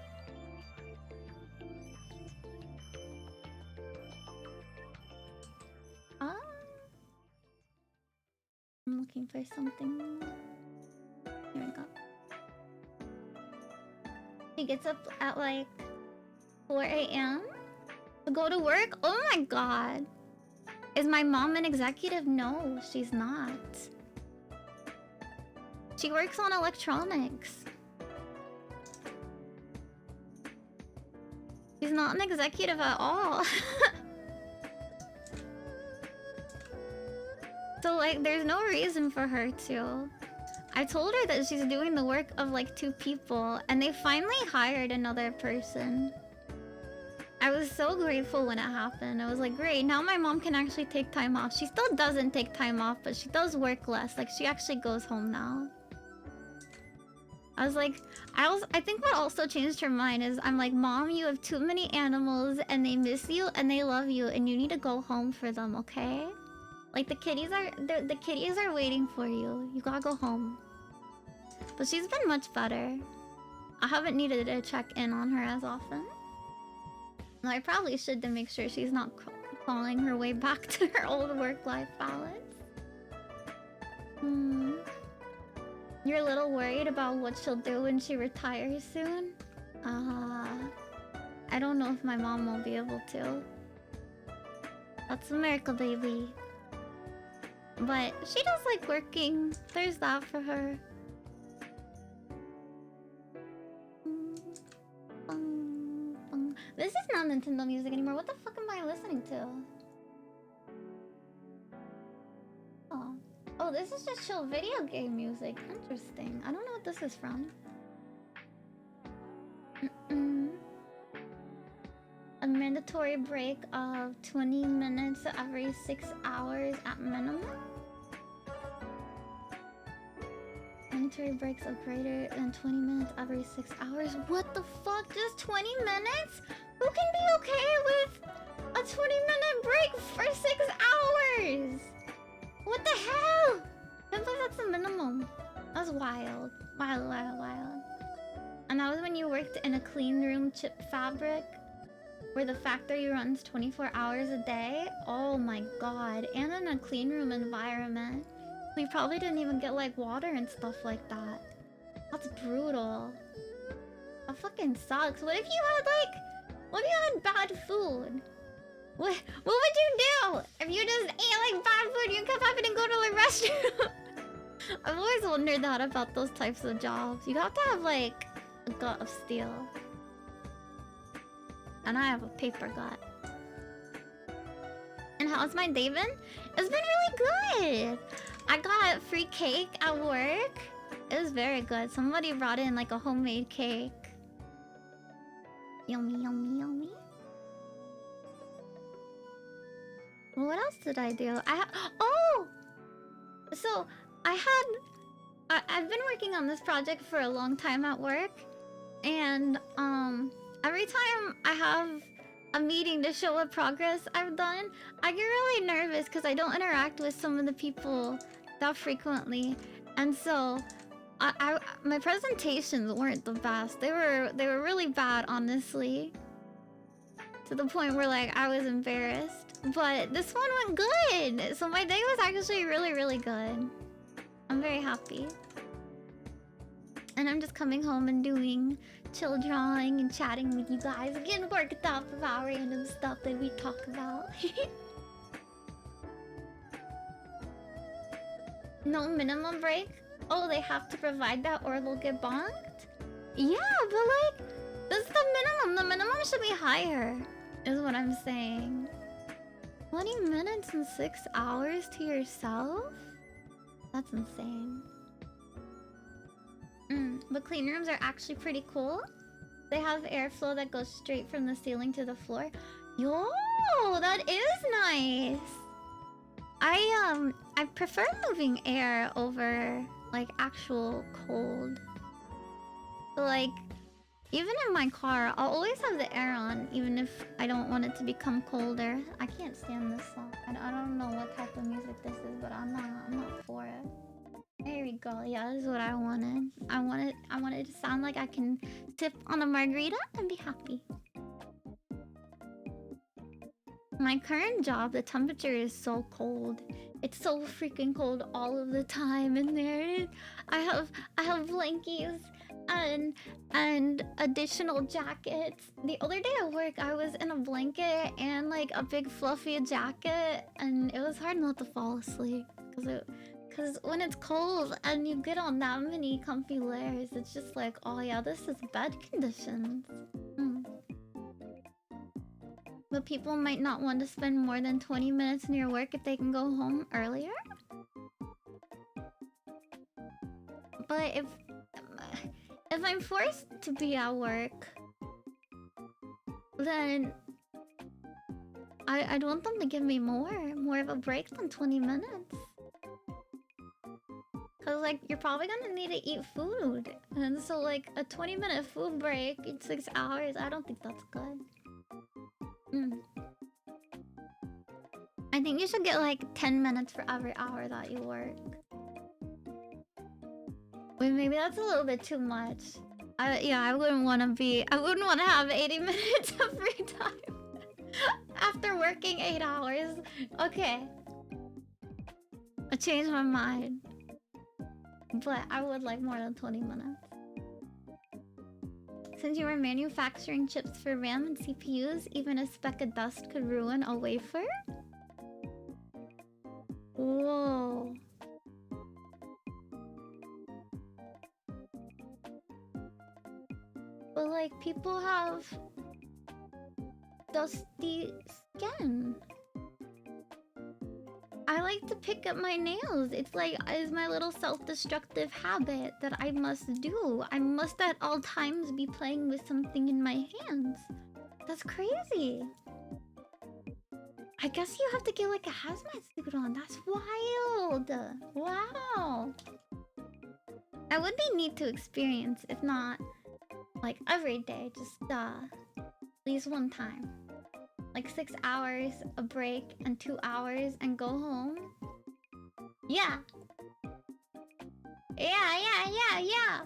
Ah. I'm looking for something. Here we go. He gets up at like 4 a.m. to go to work? Oh my god. Is my mom an executive? No, she's not. She works on electronics. She's not an executive at all. So like, there's no reason for her to. I told her that she's doing the work of like 2 people, and they finally hired another person. I was so grateful when it happened. I was like, great, now my mom can actually take time off. She still doesn't take time off, but she does work less. Like, she actually goes home now. I was like, I think what also changed her mind is I'm like, Mom, you have too many animals, and they miss you, and they love you, and you need to go home for them, okay? Like, the kitties are waiting for you. You gotta go home. But she's been much better. I haven't needed to check in on her as often. No, I probably should to make sure she's not clawing her way back to her old work-life balance. You're a little worried about what she'll do when she retires soon? I don't know if my mom will be able to. That's America, baby. But she does like working. There's that for her. This is not Nintendo music anymore. What the fuck am I listening to? Oh, this is just chill video game music. Interesting. I don't know what this is from. A mandatory break of 20 minutes every 6 hours at minimum. Mandatory breaks of greater than 20 minutes every 6 hours. What the fuck? Just 20 minutes? Who can be okay with a 20-minute break for 6 hours? What the hell? I can't believe that's the minimum. That's wild. Wild. And that was when you worked in a clean room chip fabric where the factory runs 24 hours a day? Oh my god. And in a clean room environment. We probably didn't even get like water and stuff like that. That's brutal. That fucking sucks. What if you had bad food? What would you do if you just ate like bad food? You kept having to go to the restroom. I've always wondered that about those types of jobs. You have to have like a gut of steel. And I have a paper gut. And how's my day been? It's been really good. I got free cake at work. It was very good. Somebody brought in like a homemade cake. Yummy, yummy, yummy. What else did I do? So I've been working on this project for a long time at work, and every time I have a meeting to show what progress I've done, I get really nervous because I don't interact with some of the people that frequently, and so my presentations weren't the best. They were really bad, honestly, to the point where like I was embarrassed. But this one went good, so my day was actually really, really good. I'm very happy. And I'm just coming home and doing chill drawing and chatting with you guys, getting worked up about random stuff that we talk about. No minimum break? Oh, they have to provide that or they'll get bonked? Yeah, but like, that's the minimum. The minimum should be higher, is what I'm saying. 20 minutes and 6 hours to yourself? That's insane. But clean rooms are actually pretty cool. They have airflow that goes straight from the ceiling to the floor. Yo, that is nice. I prefer moving air over like actual cold. Like Even in my car, I'll always have the air on, even if I don't want it to become colder. I can't stand this song. I don't know what type of music this is, but I'm not for it. There we go. Yeah, this is what I wanted. I wanted it to sound like I can sip on a margarita and be happy. My current job, the temperature is so cold. It's so freaking cold all of the time in there. I have blankies and additional jackets. The other day at work, I was in a blanket and like a big fluffy jacket, and it was hard not to fall asleep because when it's cold and you get on that many comfy layers, it's just like, oh yeah, this is bed conditions. But people might not want to spend more than 20 minutes near work if they can go home earlier. But if I'm forced to be at work, then I'd want them to give me more of a break than 20 minutes. Cause like you're probably gonna need to eat food, and so like a 20-minute food break in 6 hours, I don't think that's good. I think you should get like 10 minutes for every hour that you work. Wait, maybe that's a little bit too much. I wouldn't want to have 80 minutes of free time after working 8 hours. Okay. I changed my mind. But I would like more than 20 minutes. Since you were manufacturing chips for RAM and CPUs, even a speck of dust could ruin a wafer? Whoa. But like, people have dusty skin. I like to pick up my nails. It's my little self-destructive habit that I must do. I must at all times be playing with something in my hands. That's crazy. I guess you have to get like a hazmat suit on. That's wild. Wow. I would be neat to experience, if not like every day, just at least one time. Like 6 hours, a break, and 2 hours, and go home. Yeah. Yeah.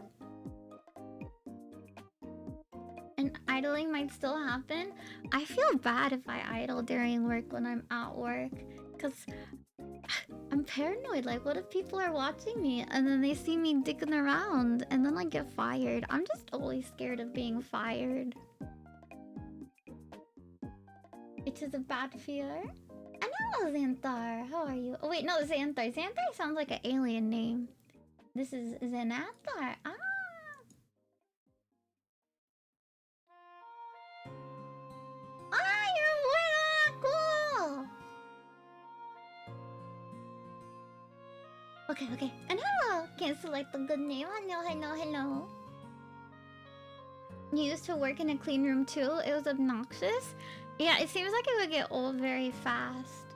And idling might still happen. I feel bad if I idle during work when I'm at work, because I'm paranoid. Like, what if people are watching me and then they see me dicking around and then I get fired? I'm just always scared of being fired. It is a bad fear. Hello, Xanthar. How are you? Oh wait, no, Xanthar. Xanthar sounds like an alien name. This is Xanathar. Ah. Ah, you're cool. Okay. And hello. Can't select the good name. Hello. You used to work in a clean room too. It was obnoxious. Yeah, it seems like it would get old very fast.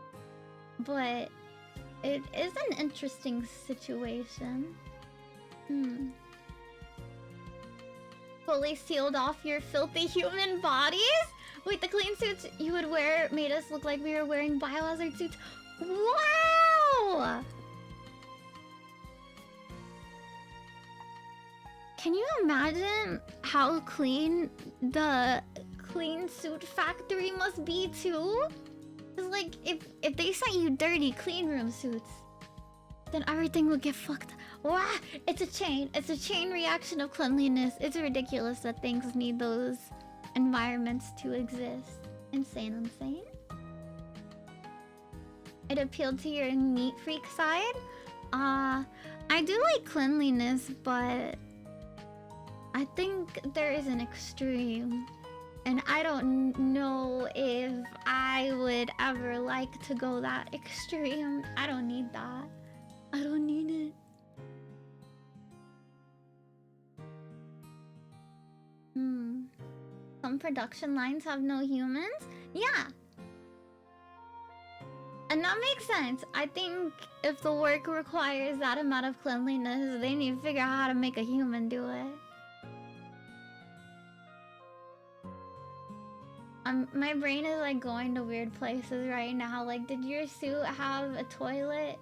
But it is an interesting situation. Fully sealed off your filthy human bodies? Wait, the clean suits you would wear made us look like we were wearing biohazard suits. Wow! Can you imagine how clean the clean suit factory must be too? Cause like if they sent you dirty clean room suits, then everything would get fucked. Wow, it's a chain reaction of cleanliness. It's ridiculous that things need those environments to exist. Insane. It appealed to your neat freak side. I do like cleanliness, but I think there is an extreme. And I don't know if I would ever like to go that extreme. I don't need that. I don't need it. Some production lines have no humans? Yeah. And that makes sense. I think if the work requires that amount of cleanliness, they need to figure out how to make a human do it. My brain is like going to weird places right now. Like, did your suit have a toilet?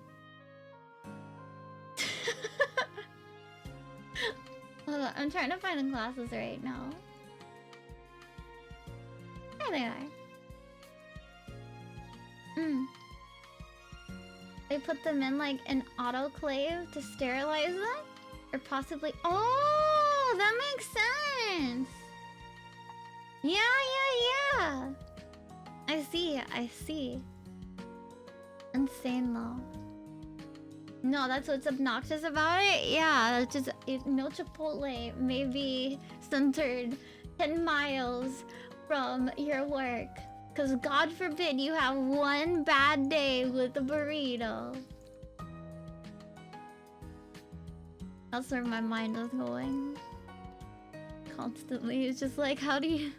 Hold on, I'm trying to find the glasses right now. There they are. They put them in like an autoclave to sterilize them? Or possibly... Oh, that makes sense! Yeah. I see. Insane though. No, that's what's obnoxious about it? Yeah, that's just... No Chipotle may be centered 10 miles from your work. Because God forbid you have one bad day with a burrito. That's where my mind is going. Constantly. It's just like, how do you...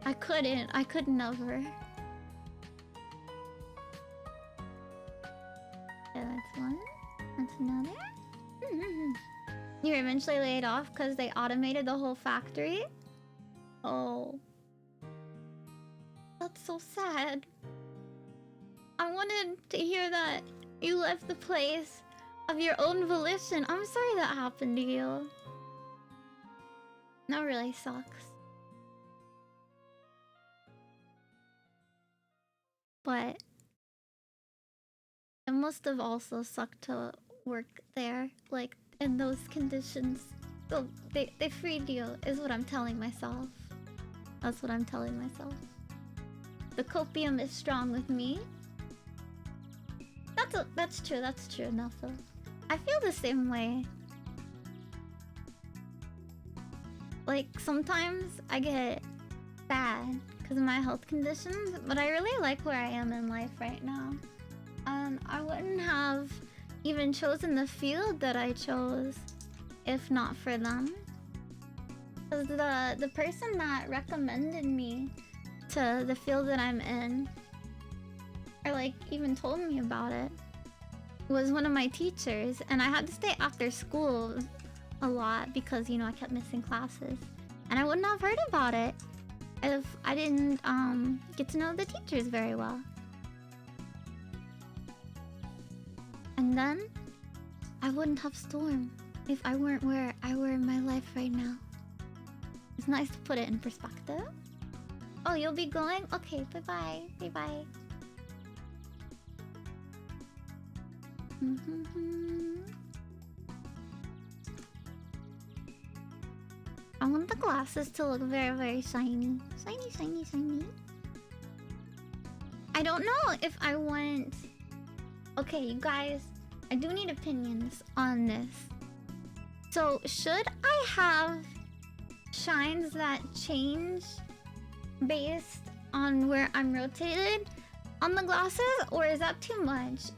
I could never. Okay, that's one. That's another. You were eventually laid off because they automated the whole factory? Oh. That's so sad. I wanted to hear that you left the place of your own volition. I'm sorry that happened to you. That really sucks. But it must have also sucked to work there, like in those conditions. So they freed you, is what I'm telling myself. That's what I'm telling myself. The copium is strong with me. That's true, Nuffle. I feel the same way. Like, sometimes I get bad because of my health conditions, but I really like where I am in life right now. I wouldn't have even chosen the field that I chose if not for them. Because the person that recommended me to the field that I'm in, or like even told me about it, was one of my teachers, and I had to stay after school a lot because, you know, I kept missing classes. And I wouldn't have heard about it if I didn't get to know the teachers very well. And then I wouldn't have Storm if I weren't where I were in my life right now. It's nice to put it in perspective. Oh, you'll be going? Okay, bye-bye. Bye-bye. I want the glasses to look very, very shiny. Shiny. I don't know if I want... Okay, you guys, I do need opinions on this. So, should I have shines that change based on where I'm rotated on the glasses, or is that too much?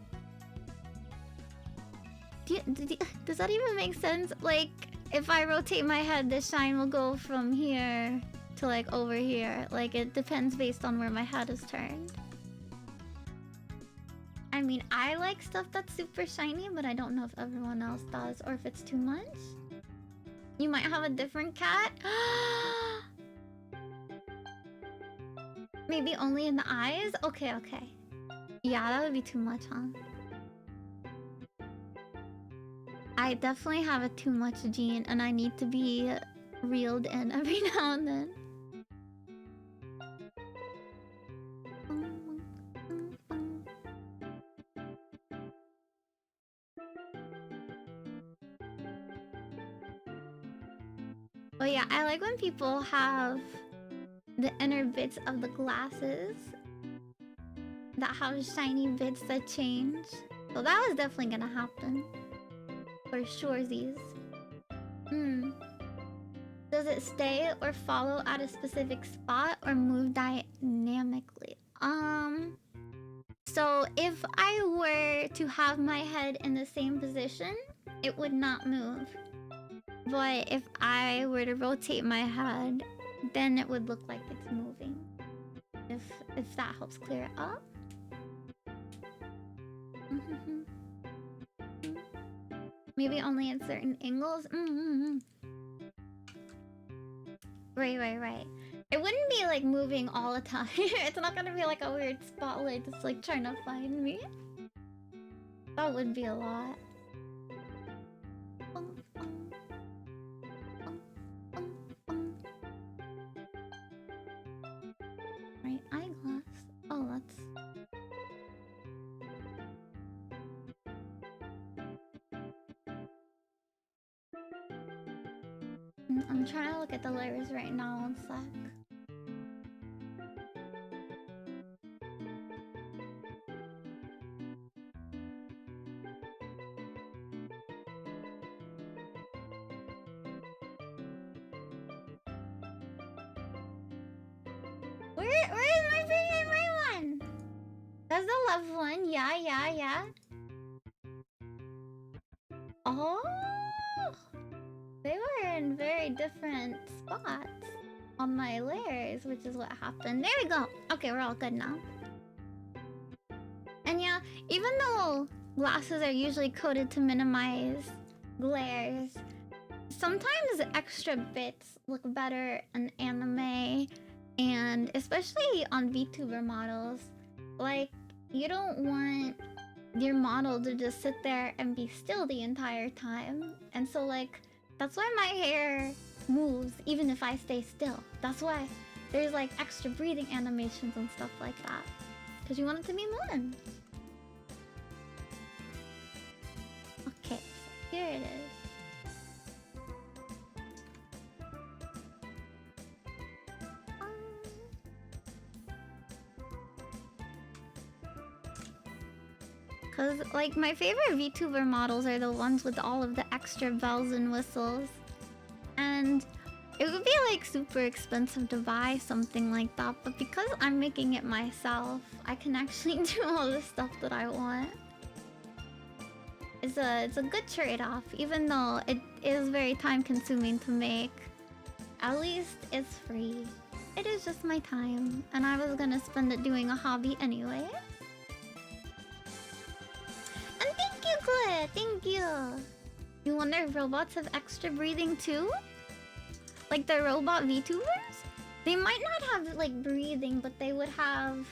Does that even make sense? Like, if I rotate my head, the shine will go from here to like over here. Like, it depends based on where my head is turned. I mean, I like stuff that's super shiny, but I don't know if everyone else does, or if it's too much. You might have a different cat. Maybe only in the eyes? Okay. Yeah, that would be too much, huh? I definitely have a too much gene, and I need to be reeled in every now and then. But yeah, I like when people have the inner bits of the glasses that have shiny bits that change. So that was definitely gonna happen. For surezies. Does it stay or follow at a specific spot or move dynamically? So if I were to have my head in the same position, it would not move. But if I were to rotate my head, then it would look like it's moving. If that helps clear it up. Maybe only at certain angles. Right. It wouldn't be be like moving all the time. It's not gonna be like a weird spotlight that's like trying to find me. That would be a lot. Right, eyeglass. Oh, that's... I'm trying to look at the layers right now, one sec. Where is my freaking right one? That's the left one. Yeah. Oh, they were in very different spots on my layers, which is what happened. There we go. Okay, we're all good now. And yeah, even though glasses are usually coated to minimize glares, sometimes extra bits look better in anime, and especially on VTuber models. Like, you don't want your model to just sit there and be still the entire time. And so like, that's why my hair moves even if I stay still. That's why there's like extra breathing animations and stuff like that. Because you want it to be moving. Okay, so here it is. Cause like my favorite VTuber models are the ones with all of the extra bells and whistles. And it would be like super expensive to buy something like that, but because I'm making it myself, I can actually do all the stuff that I want. It's a good trade-off, even though it is very time consuming to make. At least it's free. It is just my time, and I was gonna spend it doing a hobby anyway. And thank you, Claire! Thank you! You wonder if robots have extra breathing too? Like the robot VTubers? They might not have like breathing, but they would have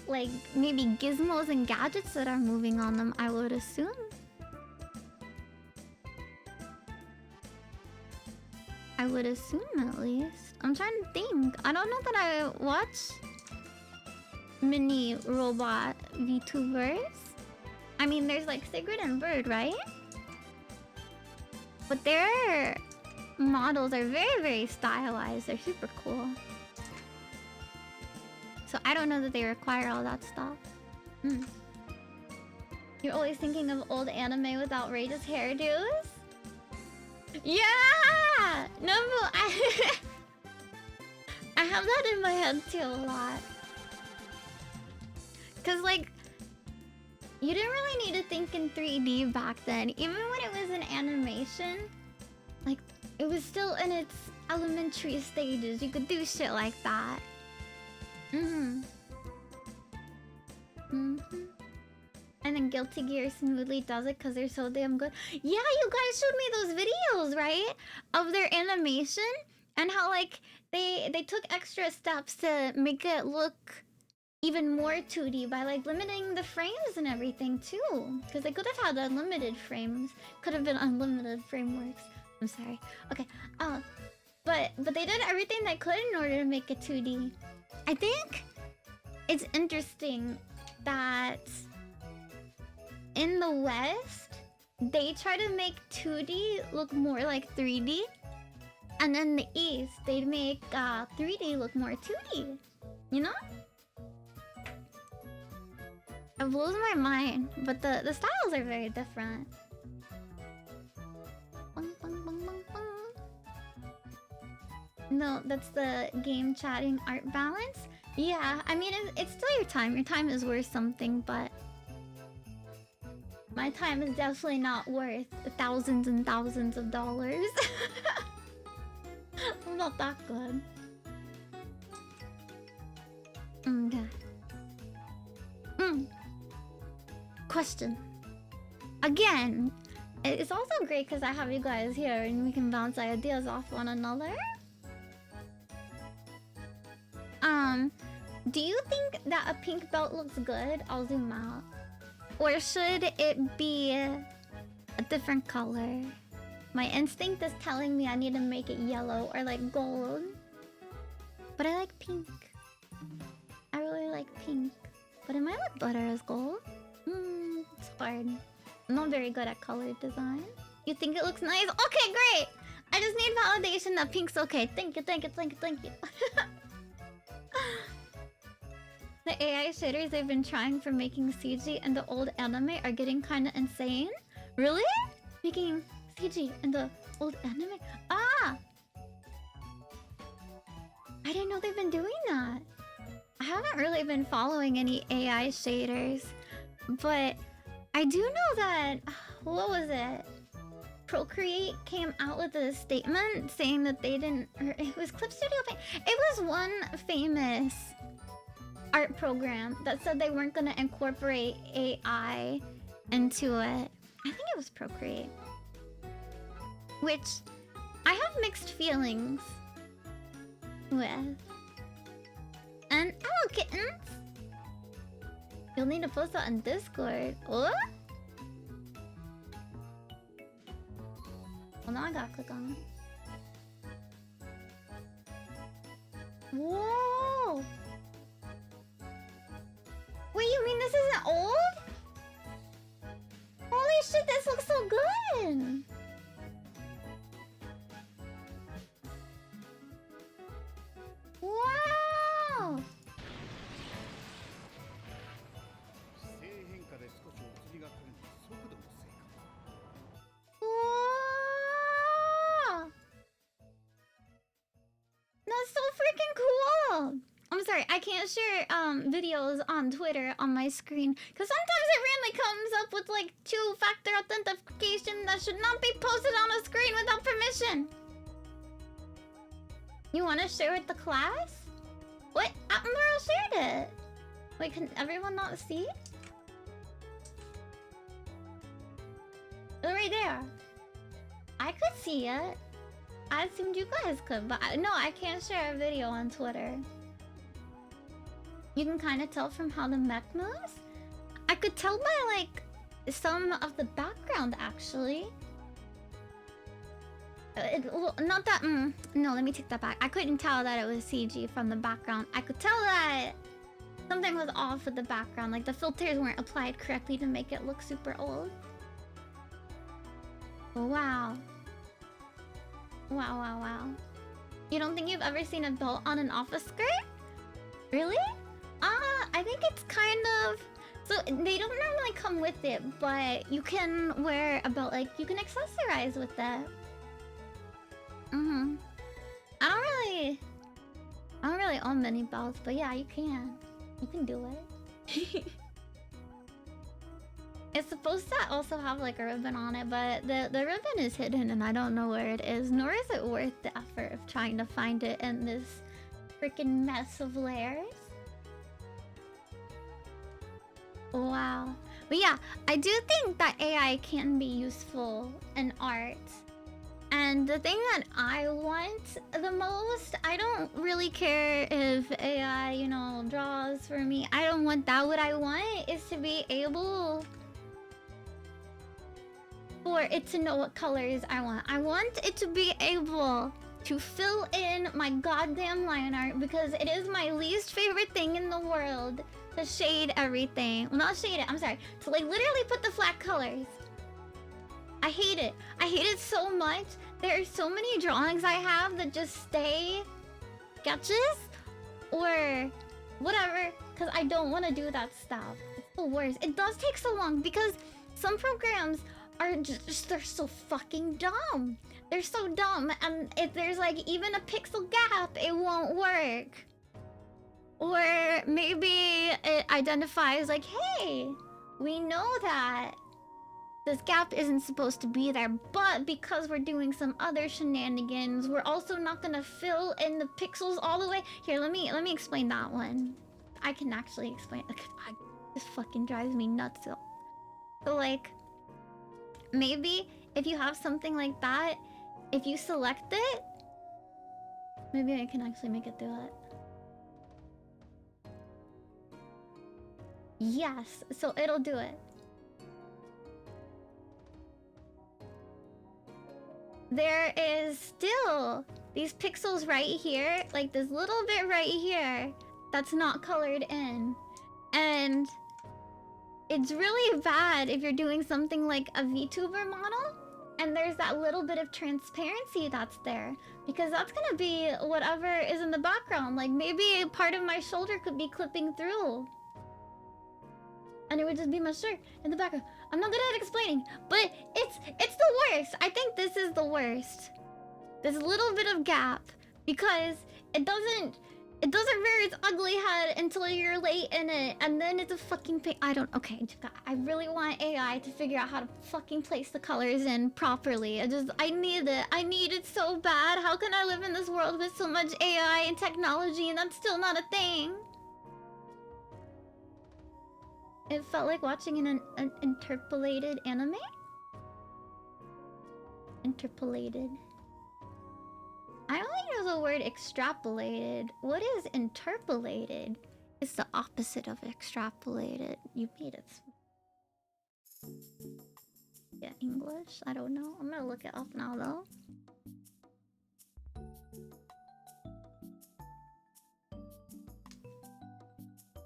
like maybe gizmos and gadgets that are moving on them, I would assume. I would assume at least. I'm trying to think. I don't know that I watch mini robot VTubers. I mean, there's like Sigrid and Bird, right? But their models are very, very stylized. They're super cool. So I don't know that they require all that stuff. You're always thinking of old anime with outrageous hairdos? Yeah! No, but I have that in my head too a lot. Cause like, you didn't really need to think in 3D back then. Even when it was in animation, like, it was still in its elementary stages. You could do shit like that. And then Guilty Gear smoothly does it because they're so damn good. Yeah, you guys showed me those videos, right? Of their animation and how like they took extra steps to make it look even more 2D by like limiting the frames and everything too. Because they could have had unlimited frames. Could have been unlimited frameworks. I'm sorry. Okay. But they did everything they could in order to make it 2D. I think it's interesting that in the West, they try to make 2D look more like 3D. And in the East, they make 3D look more 2D. You know? It blows my mind, but the styles are very different. No, that's the game chatting art balance. Yeah, I mean, it's still your time. Your time is worth something, but my time is definitely not worth thousands and thousands of dollars. I'm not that good. Okay. Question. Again, it's also great because I have you guys here and we can bounce ideas off one another. Do you think that a pink belt looks good? I'll zoom out. Or should it be a different color? My instinct is telling me I need to make it yellow or like gold. But I like pink. I really like pink. But it might look better as gold. It's hard. I'm not very good at color design. You think it looks nice? Okay, great! I just need validation that pink's okay. Thank you, thank you, thank you, thank you. The AI shaders they've been trying for making CG and the old anime are getting kinda insane. Really? Making CG and the old anime? Ah! I didn't know they've been doing that. I haven't really been following any AI shaders. But I do know that... What was it? Procreate came out with a statement saying that they didn't... Or it was Clip Studio Paint. It was one famous art program that said they weren't going to incorporate AI into it. I think it was Procreate. Which I have mixed feelings with. And hello, kittens! You'll need to post that on Discord. What? Well, now I gotta click on it. Whoa! Wait, you mean this isn't old? Holy shit, this looks so good! Wow! Whoa! That's so freaking cool! I'm sorry, I can't share videos on Twitter on my screen because sometimes it randomly comes up with like two-factor authentication that should not be posted on a screen without permission. You want to share with the class? What? Admiral shared it. Wait, can everyone not see? Oh, right there. I could see it. I assumed you guys could, but no, I can't share a video on Twitter. You can kind of tell from how the mech moves. I could tell by like some of the background actually. Well, not that. No, let me take that back. I couldn't tell that it was CG from the background. I could tell that something was off with the background. Like the filters weren't applied correctly to make it look super old. Wow. Wow, wow, wow. You don't think you've ever seen a belt on an office skirt? Really? I think it's kind of... So they don't normally come with it, but you can wear a belt, like you can accessorize with that. I don't really own many belts, but yeah, you can. You can do it. It's supposed to also have like a ribbon on it, but the ribbon is hidden and I don't know where it is, nor is it worth the effort of trying to find it in this freaking mess of layers. Wow. But yeah, I do think that AI can be useful in art. And the thing that I want the most, I don't really care if AI, you know, draws for me. I don't want that. What I want is to be able for it to know what colors I want. I want it to be able to fill in my goddamn line art because it is my least favorite thing in the world to shade everything. Well, not shade it, I'm sorry. To like literally put the flat colors. I hate it. I hate it so much. There are so many drawings I have that just stay sketches or whatever because I don't want to do that stuff. It's the worst. It does take so long because some programs are just, they're so fucking dumb. They're so dumb, and if there's like even a pixel gap, it won't work. Or maybe it identifies like, hey, we know that this gap isn't supposed to be there, but because we're doing some other shenanigans, we're also not gonna fill in the pixels all the way. Here, let me explain that one. I can actually explain. This fucking drives me nuts. So like, maybe if you have something like that, if you select it, maybe I can actually make it do it. Yes, so it'll do it. There is still these pixels right here, like this little bit right here, that's not colored in. And it's really bad if you're doing something like a VTuber model, and there's that little bit of transparency that's there. Because that's gonna be whatever is in the background. Like maybe part of my shoulder could be clipping through. And it would just be my shirt in the background. I'm not good at explaining, but it's the worst. I think this is the worst. This little bit of gap, because it doesn't rear its ugly head until you're late in it, and then it's a fucking pain. Okay, I really want AI to figure out how to fucking place the colors in properly. I need it so bad. How can I live in this world with so much AI and technology and that's still not a thing? It felt like watching an interpolated anime? Interpolated. I only know the word extrapolated. What is interpolated? It's the opposite of extrapolated. You made it. Yeah, English? I don't know. I'm gonna look it up now though.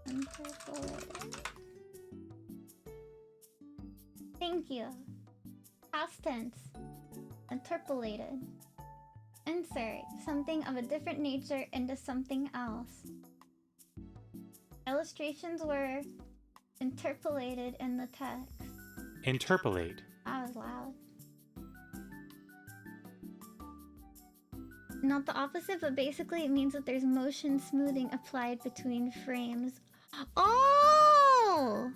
Interpolated. Thank you. Past tense. Interpolated. Insert something of a different nature into something else. Illustrations were interpolated in the text. Interpolate. That was loud. Not the opposite, but basically it means that there's motion smoothing applied between frames. Oh!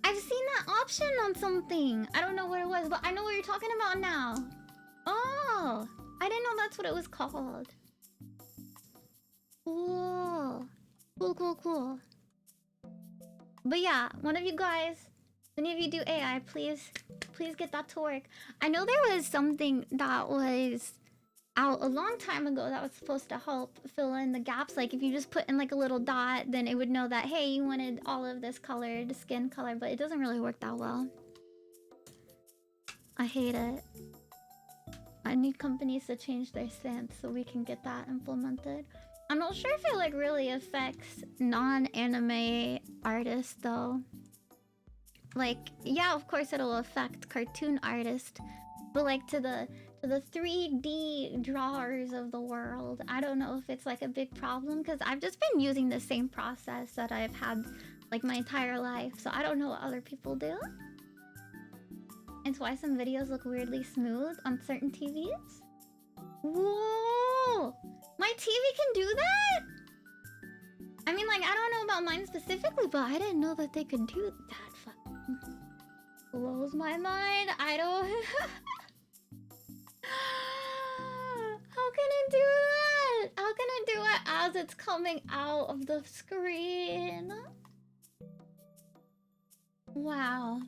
I've seen that option on something. I don't know what it was, but I know what you're talking about now. Oh! I didn't know that's what it was called. Cool. Cool. But yeah, one of you guys, any of you do AI, please get that to work. I know there was something that was out a long time ago that was supposed to help fill in the gaps. Like if you just put in like a little dot, then it would know that, hey, you wanted all of this colored skin color, but it doesn't really work that well. I hate it. I need companies to change their stance so we can get that implemented. I'm not sure if it like really affects non-anime artists though. Like, yeah, of course it'll affect cartoon artists, but like to the 3D drawers of the world, I don't know if it's like a big problem, because I've just been using the same process that I've had like my entire life, so I don't know what other people do. It's why some videos look weirdly smooth on certain TVs. Whoa! My TV can do that? I mean, like, I don't know about mine specifically, but I didn't know that they could do that. Fucking blows my mind. I don't... How can it do that? How can it do it as it's coming out of the screen? Wow.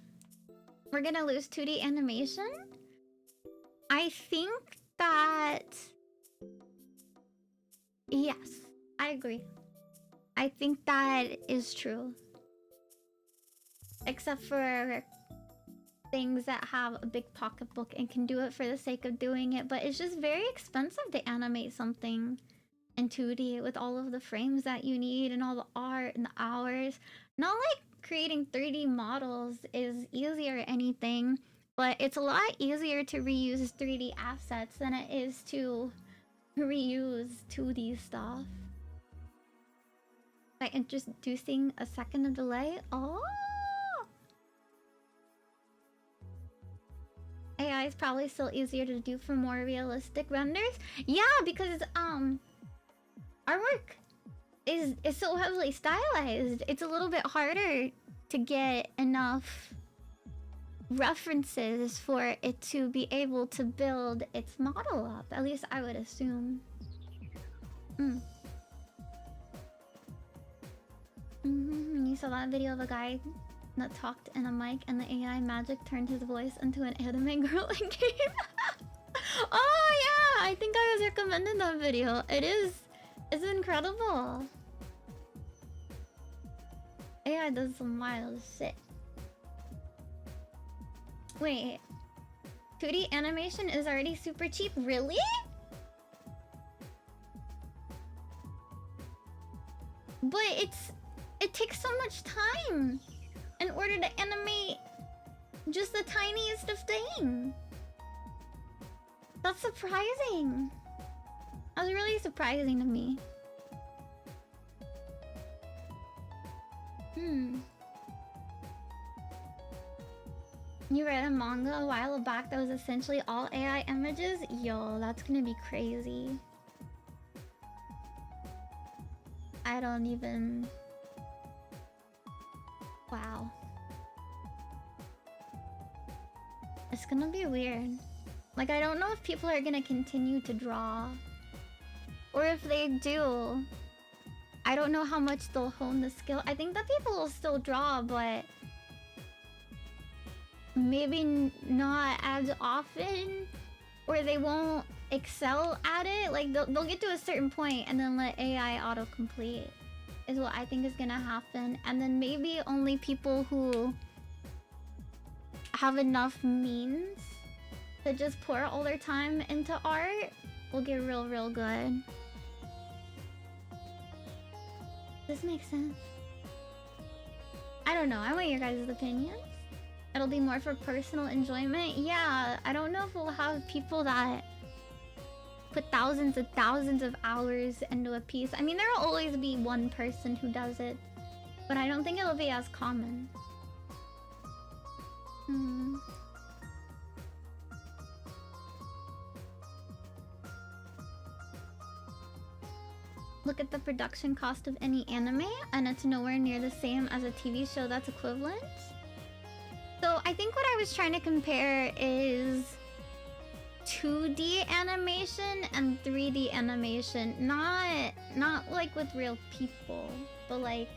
We're gonna lose 2D animation? I think that... Yes, I agree. I think that is true. Except for things that have a big pocketbook and can do it for the sake of doing it, but it's just very expensive to animate something in 2D with all of the frames that you need and all the art and the hours. Not like creating 3D models is easy or anything, but it's a lot easier to reuse 3D assets than it is to reuse 2D stuff. By introducing a second of delay. Oh! AI is probably still easier to do for more realistic renders. Yeah, because artwork is so heavily stylized. It's a little bit harder to get enough references for it to be able to build its model up. At least I would assume. You saw that video of a guy that talked in a mic and the AI magic turned his voice into an anime girl in game. Oh yeah, I think I was recommended that video. It's incredible. AI does some wild shit. Wait. 2D animation is already super cheap? Really? But it takes so much time in order to animate just the tiniest of thing. That's surprising. That was really surprising to me. You read a manga a while back that was essentially all AI images? Yo, that's gonna be crazy. I don't even... Wow. It's gonna be weird. Like, I don't know if people are gonna continue to draw. Or if they do, I don't know how much they'll hone the skill. I think that people will still draw, but... maybe not as often, or they won't excel at it. Like they'll get to a certain point and then let AI autocomplete is what I think is gonna happen. And then maybe only people who have enough means to just pour all their time into art will get real good. Does this make sense? I don't know. I want your guys' opinions. It'll be more for personal enjoyment. Yeah, I don't know if we'll have people that put thousands and thousands of hours into a piece. I mean, there will always be one person who does it, but I don't think it'll be as common. Look at the production cost of any anime, and it's nowhere near the same as a TV show that's equivalent. So I think what I was trying to compare is 2D animation and 3D animation. Not like with real people, but like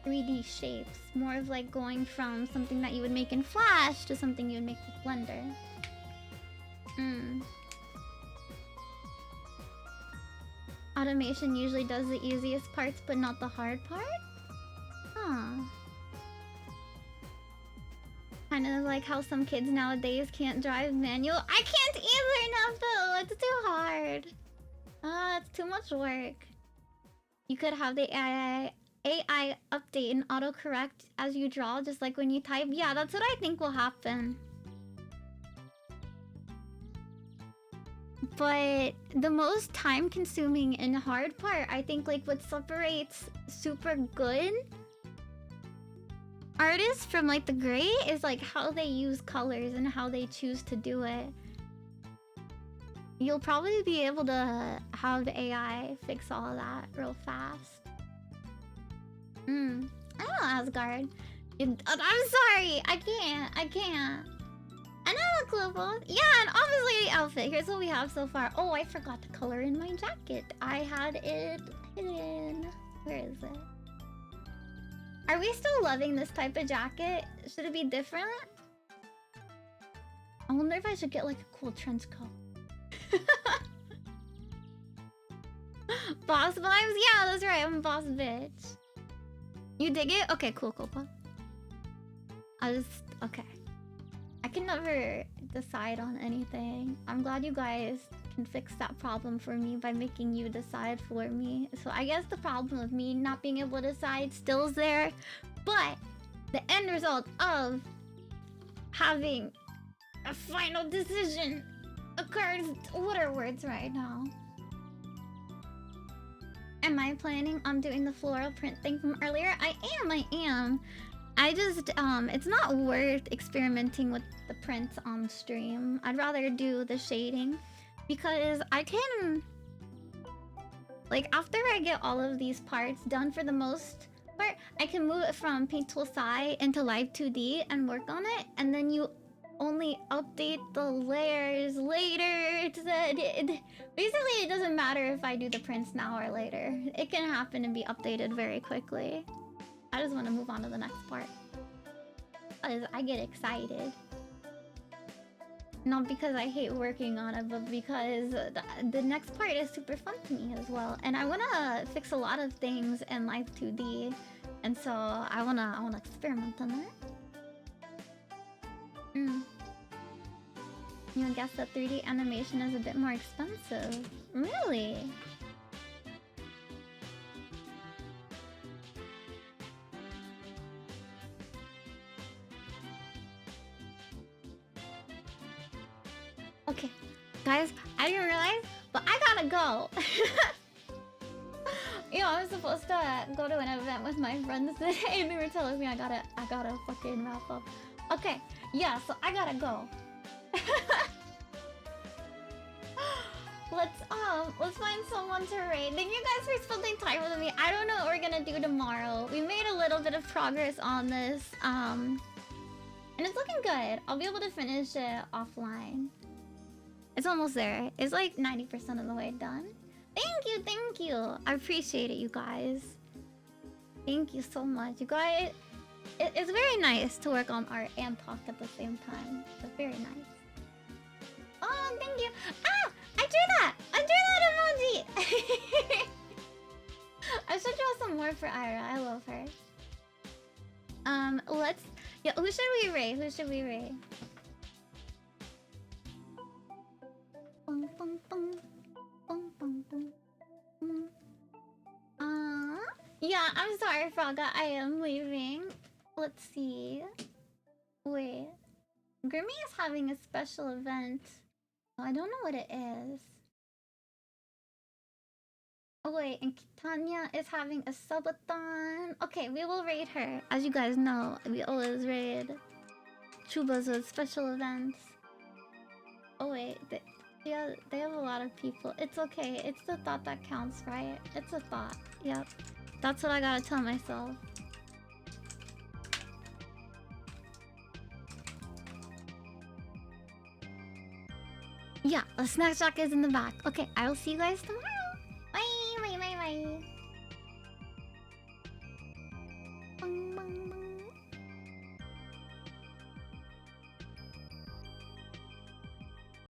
3D shapes. More of like going from something that you would make in Flash to something you would make with Blender. Automation usually does the easiest parts, but not the hard part? Huh. Kind of like how some kids nowadays can't drive manual. I can't either, Neville! It's too hard. It's too much work. You could have the AI update and autocorrect as you draw, just like when you type. Yeah, that's what I think will happen. But the most time-consuming and hard part, I think, like what separates super good artists from like the great is like how they use colors and how they choose to do it. You'll probably be able to have AI fix all of that real fast. I don't know, Asgard. I'm sorry, I can't. And I look global. Yeah, and obviously the outfit. Here's what we have so far. Oh, I forgot to color in my jacket. I had it hidden. Where is it? Are we still loving this type of jacket? Should it be different? I wonder if I should get like a cool trench coat. Boss vibes? Yeah, that's right. I'm a boss bitch. You dig it? Okay, cool. Okay. I can never decide on anything. I'm glad you guys can fix that problem for me by making you decide for me. So I guess the problem of me not being able to decide still is there, but the end result of having a final decision occurs. What are words right now? Am I planning on doing the floral print thing from earlier? I am. I just, it's not worth experimenting with the prints on stream. I'd rather do the shading because I can, like, after I get all of these parts done for the most part, I can move it from Paint Tool Sai into Live2D and work on it, and then you only update the layers later. Basically, it doesn't matter if I do the prints now or later. It can happen and be updated very quickly. I just want to move on to the next part. Because I get excited. Not because I hate working on it, but because the next part is super fun to me as well. And I want to fix a lot of things in Live2D And so I wanna experiment on that. You would guess that 3D animation is a bit more expensive. Really? Okay, guys, I didn't realize, but I gotta go. You know, I was supposed to go to an event with my friends today, and they were telling me I gotta fucking wrap up. Okay, yeah, so I gotta go. Let's find someone to raid. Thank you guys for spending time with me. I don't know what we're gonna do tomorrow. We made a little bit of progress on this, and it's looking good. I'll be able to finish it offline. It's almost there. It's like 90% of the way done. Thank you. I appreciate it, you guys. Thank you so much. You guys, it's very nice to work on art and talk at the same time. It's very nice. Oh, thank you. Ah! I drew that! Emoji! I should draw some more for Ira. I love her. Let's... Yeah, who should we raid? Yeah, I'm sorry, Frogga. I am leaving. Let's see. Wait. Grimmy is having a special event. Oh, I don't know what it is. Oh wait, and Tanya is having a subathon. Okay, we will raid her. As you guys know, we always raid Chubas with special events. Oh wait, they have a lot of people. It's okay. It's the thought that counts, right? It's a thought. Yep. That's what I gotta tell myself. Yeah, a snack shack is in the back. Okay, I will see you guys tomorrow. Bye.